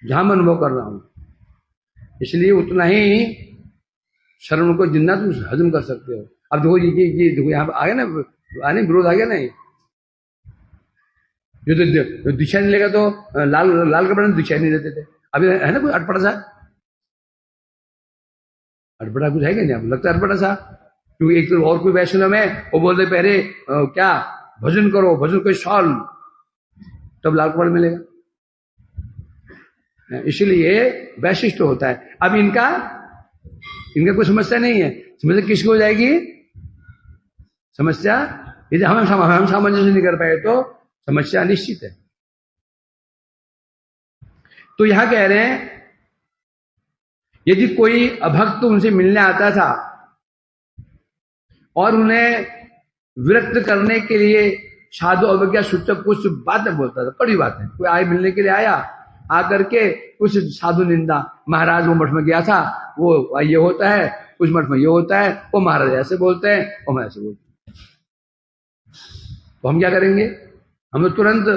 जहां मैं अनुभव कर रहा हूं, इसलिए उतना ही शरण को जितना तुम हजम कर सकते हो। अब देखो ये देखो यहाँ आ गया ना, आने विरोध आ गया ना, जो तो दीक्षा नहीं लेगा तो लाल कपड़े में दीक्षा नहीं देते थे। अभी है ना कोई अटपटा सा, अटपटा कुछ है क्या नहीं, लगता है अटपटा सा। क्योंकि एक तो और कोई वैष्णव में वो बोलते पहले क्या भजन करो, भजन कोई साल तब लाल कपड़े मिलेगा, इसलिए वैशिष्ट होता है। अब इनका कोई समस्या नहीं है। समस्या किसको हो जाएगी, समस्या यदि हम सामंजस्य नहीं कर पाए तो समस्या निश्चित है। तो यहां कह रहे हैं यदि कोई अभक्त उनसे मिलने आता था और उन्हें विरक्त करने के लिए साधु अवज्ञा सूचक कुछ बातें बोलता था, कड़ी बातें। कोई आए मिलने के लिए आया, आकर के कुछ साधु निंदा, महाराज वो मठ में गया था, वो ये होता है, उस मठ में ये होता है, वो महाराज ऐसे बोलते हैं, वो मैं ऐसे बोलते हैं। तो हम क्या करेंगे, हम लोग तुरंत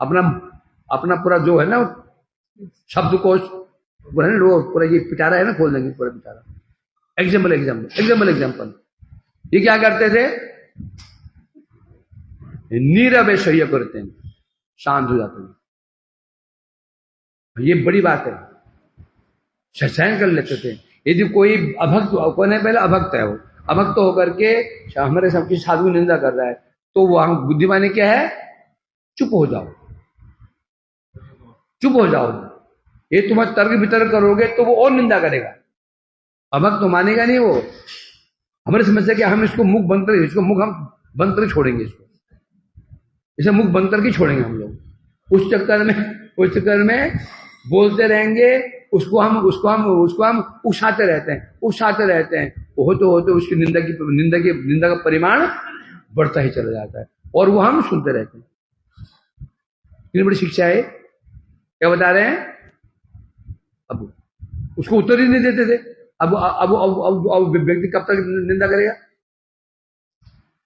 अपना पूरा जो है ना शब्दकोश पूरा ये पिटारा है ना, खोल देंगे पूरा पिटारा। एग्जाम्पल ये क्या करते थे, नीरव सह्य करते हैं, शांत हो जाते हैं। ये बड़ी बात है, सहन कर लेते थे। यदि कोई अभक्त, कौन है पहले अभक्त है, वो अभक्त होकर के हमारे सबकी साधु निंदा कर रहा है, तो वहां बुद्धिमानी क्या है, चुप हो जाओ, चुप हो जाओ। ये तुम तर्क वितर्क करोगे तो वो और निंदा करेगा, अभक्त तो मानेगा नहीं वो। हमारी समस्या क्या, हम इसको मुख बंद कर, इसको मुख हम बंद कर छोड़ेंगे, इसको इसे मुख बंद करके छोड़ेंगे हम लोग। उस चक्कर में बोलते रहेंगे उसको हम उकसाते रहते हैं। होते उसकी निंदा का परिमाण बढ़ता ही चला जाता है और वो हम सुनते रहते हैं। कितनी बड़ी शिक्षा है। क्या बता रहे हैं? अब उसको उत्तर ही नहीं देते थे। अब व्यक्ति कब तक निंदा करेगा?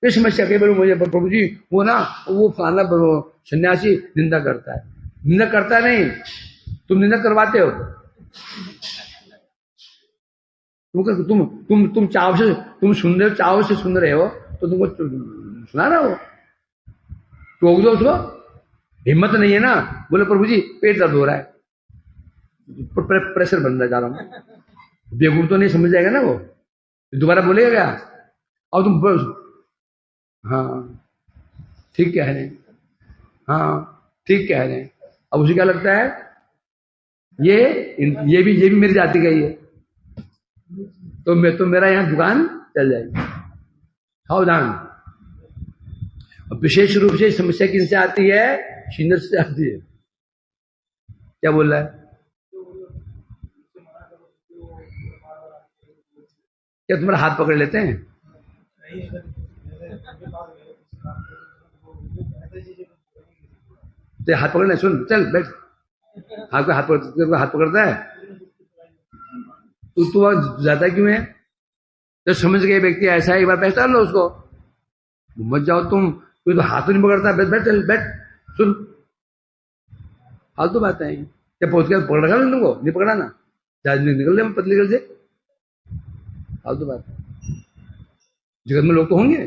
ये समस्या कई बार मुझे, प्रभु जी वो फलाना सन्यासी निंदा करता है। निंदा करता नहीं, तुम निंदा करवाते हो। तुम चाव से तुम सुन रहे हो, चाव से सुन रहे हो तो तुमको सुना रहा हो, टोक दो उसको। हिम्मत नहीं है ना, बोले प्रभु जी पेट दर्द हो रहा है, प्रेशर बन रहा जा रहा हूं। बेवकूफ तो नहीं समझ जाएगा ना वो, दोबारा बोलेगा क्या? और तुम हाँ ठीक कह रहे हैं, हाँ ठीक कह रहे हैं। अब उसे क्या लगता है? ये भी मेरी जाति का ही है, तो मेरा यहां दुकान चल जाएगी। सावधान। अब विशेष रूप से समस्या किनसे आती है? सीनियर से आती है। क्या बोल रहा है? क्या तुम्हारा हाथ पकड़ लेते हैं? तो हाथ पकड़ना, सुन चल बैठ, हाथ पकड़ता है तो जाता क्यों है? तो समझ गए व्यक्ति ऐसा है, एक बार पहचान लो उसको, मत जाओ तुम, तो हाथ नहीं पकड़ता, बैठ बैठ चल बैठ, सुन फालतू बातें हैं। क्या पहुंच गया? पकड़ रखा तुमको? नहीं पकड़ा ना, निकल ले पतली गल से, फालतू बात। जगत में लोग तो होंगे,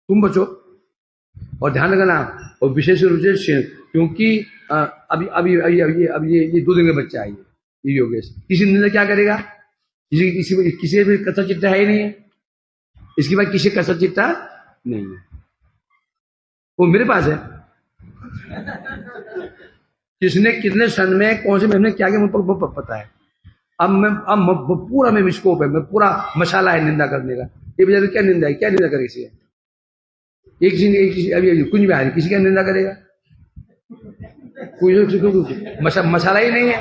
तुम बचो और ध्यान रखना। और विशेष रूप से क्योंकि अभी ये 2 दिन का बच्चा है, ये योगेश, किसी निंदा क्या करेगा? किसी भी कच्चा चिट्टा है ही नहीं है, इसके बाद किसी कच्चा चिट्टा नहीं है। वो मेरे पास है, किसने कितने सन में कौन से महीने क्या क्या मुझे पता है। अब पूरा में स्कोप है, मैं पूरा मसाला है निंदा करने का। ये बेचारे क्या निंदा है, क्या निंदा करे किसी? एक किसी अभी कुछ भी आ रही, किसी का निंदा करेगा? कोई मसाला ही नहीं है,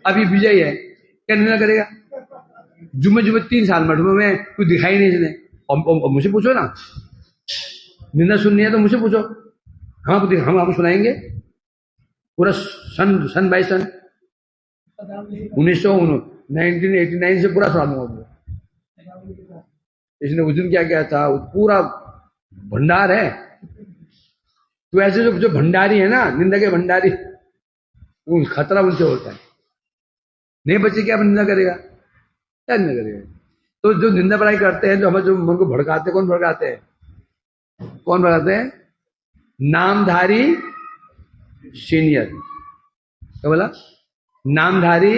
अभी विजय है, क्या निंदा करेगा? जुम्मे 3 साल मठ में कुछ दिखाई नहीं इसने। और मुझे पूछो ना, निंदा सुननी है तो मुझे पूछो, हम आपको सुनाएंगे पूरा सन बाय सन। 1989 से पूरा सुना दूंगा। इसने उस दिन क्या किया था, पूरा भंडार है। तो ऐसे जो भंडारी है ना, निंदा के भंडारी, वो खतरा उनसे होता है। नहीं बच्चे क्या निंदा करेगा? क्या निंदा करेगा? तो जो निंदा बड़ाई करते हैं, जो हमें जो मन को भड़काते, कौन भड़काते हैं? नामधारी सीनियर। क्या बोला? नामधारी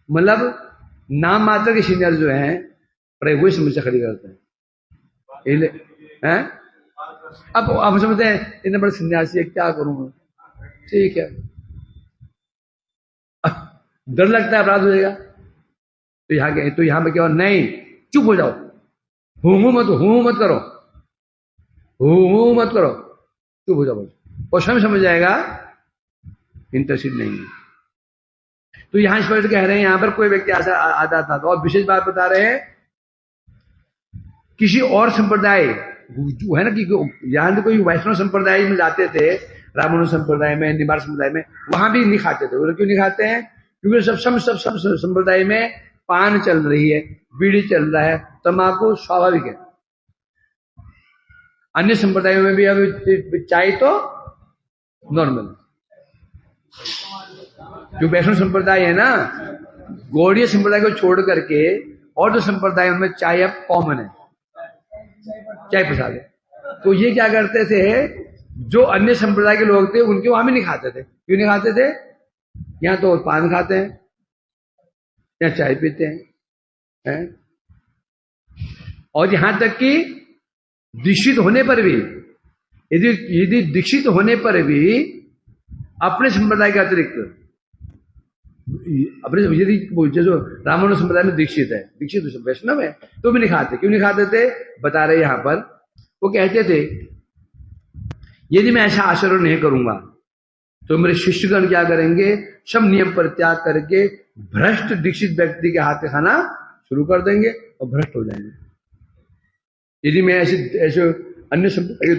मतलब नाम मात्र के सीनियर जो हैं, वही समस्या खड़ी करते हैं। अब हम समझते हैं इतने बड़े सन्यासी है, क्या करूंगा? ठीक है, डर लगता है अपराध हो जाएगा, तो यहाँ पे क्या? नहीं, चुप हो जाओ, हूं मत करो, चुप हो जाओ। और स्वयं समझ जाएगा इंटरेस्टेड नहीं है। तो यहां स्पष्ट कह रहे हैं, यहां पर कोई व्यक्ति आता था तो और विशेष बात बता रहे हैं, किसी और संप्रदाय जो है ना, कि यहां कोई वैष्णव संप्रदाय में जाते थे, ब्राह्मण संप्रदाय में, निवार संप्रदाय में, वहां भी नहीं खाते थे। वो क्यों नहीं खाते हैं? क्योंकि सब संप्रदाय में पान चल रही है, बीड़ी चल रहा है, तंबाकू स्वाभाविक है। अन्य संप्रदायों में भी अब चाय तो नॉर्मल। जो वैष्णव संप्रदाय है ना, गौड़ीय संप्रदाय को छोड़ करके और जो संप्रदाय उनमें चाय अब कॉमन है, चाय प्रसाद है। तो ये क्या करते थे, जो अन्य संप्रदाय के लोग थे उनके वहां भी नहीं खाते थे। क्यों नहीं खाते थे? यहाँ तो पान खाते हैं, यहाँ चाय पीते हैं। और यहां तक कि दीक्षित होने पर भी, यदि दीक्षित होने पर भी अपने संप्रदाय के अतिरिक्त, अपने यदि जो ब्राह्मण संप्रदाय में दीक्षित है, दीक्षित वैष्णव है, तो भी नहीं खाते। क्यों नहीं खाते थे? बता रहे यहां पर, वो कहते थे यदि मैं ऐसा आचरण नहीं करूंगा तो मेरे शिष्यगण क्या करेंगे, सब नियम पर त्याग करके भ्रष्ट दीक्षित व्यक्ति के हाथ खाना शुरू कर देंगे और भ्रष्ट हो जाएंगे। यदि मैं ऐसे ऐसे अन्य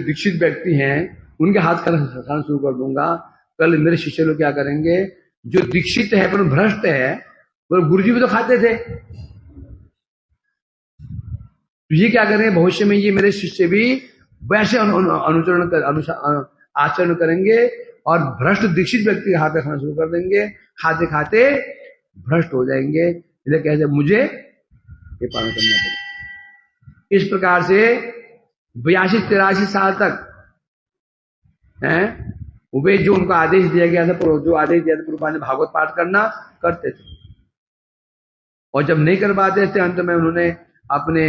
दीक्षित व्यक्ति हैं उनके हाथ खाना शुरू कर दूंगा, कल मेरे शिष्य लोग क्या करेंगे, जो दीक्षित है पर भ्रष्ट है, वो गुरुजी भी तो खाते थे, तो ये क्या करेंगे, भविष्य में ये मेरे शिष्य भी वैसे अनुचरण कर आचरण करेंगे और भ्रष्ट दीक्षित व्यक्ति के हाथ खाना शुरू कर देंगे, खाते खाते भ्रष्ट हो जाएंगे। इसलिए कहते मुझे ये पालन करना पड़ेगा। इस प्रकार से 82-83 साल तक हैं वे जो उनको आदेश दिया गया था, जो आदेश दिया था प्रभुपाद ने भागवत पाठ करना, करते थे। और जब नहीं कर पाते थे, अंत में उन्होंने अपने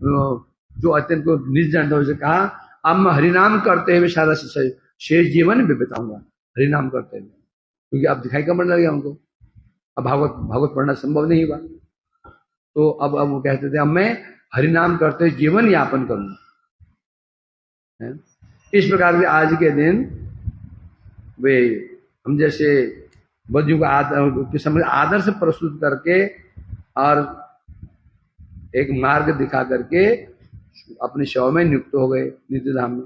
जो अत्यंत को निज जानता उसे कहा, अब मैं हरिनाम करते हुए सारा शेष जीवन भी बिताऊंगा, हरिनाम करते हुए, क्योंकि अब दिखाई कम पड़ने लगा उनको, अब भागवत पढ़ना संभव नहीं हुआ। तो अब वो कहते थे अब मैं हरिनाम करते हुए जीवन यापन करूंगा। इस प्रकार के आज के दिन वे हम जैसे बच्चों को समय आदर्श प्रस्तुत करके और एक मार्ग दिखा करके अपने शव में नियुक्त हो गए नित्य धाम में।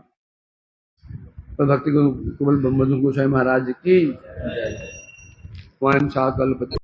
तो भक्ति कुबल ब्रह्मदेव गोस्वामी महाराज की वांछा कल्पते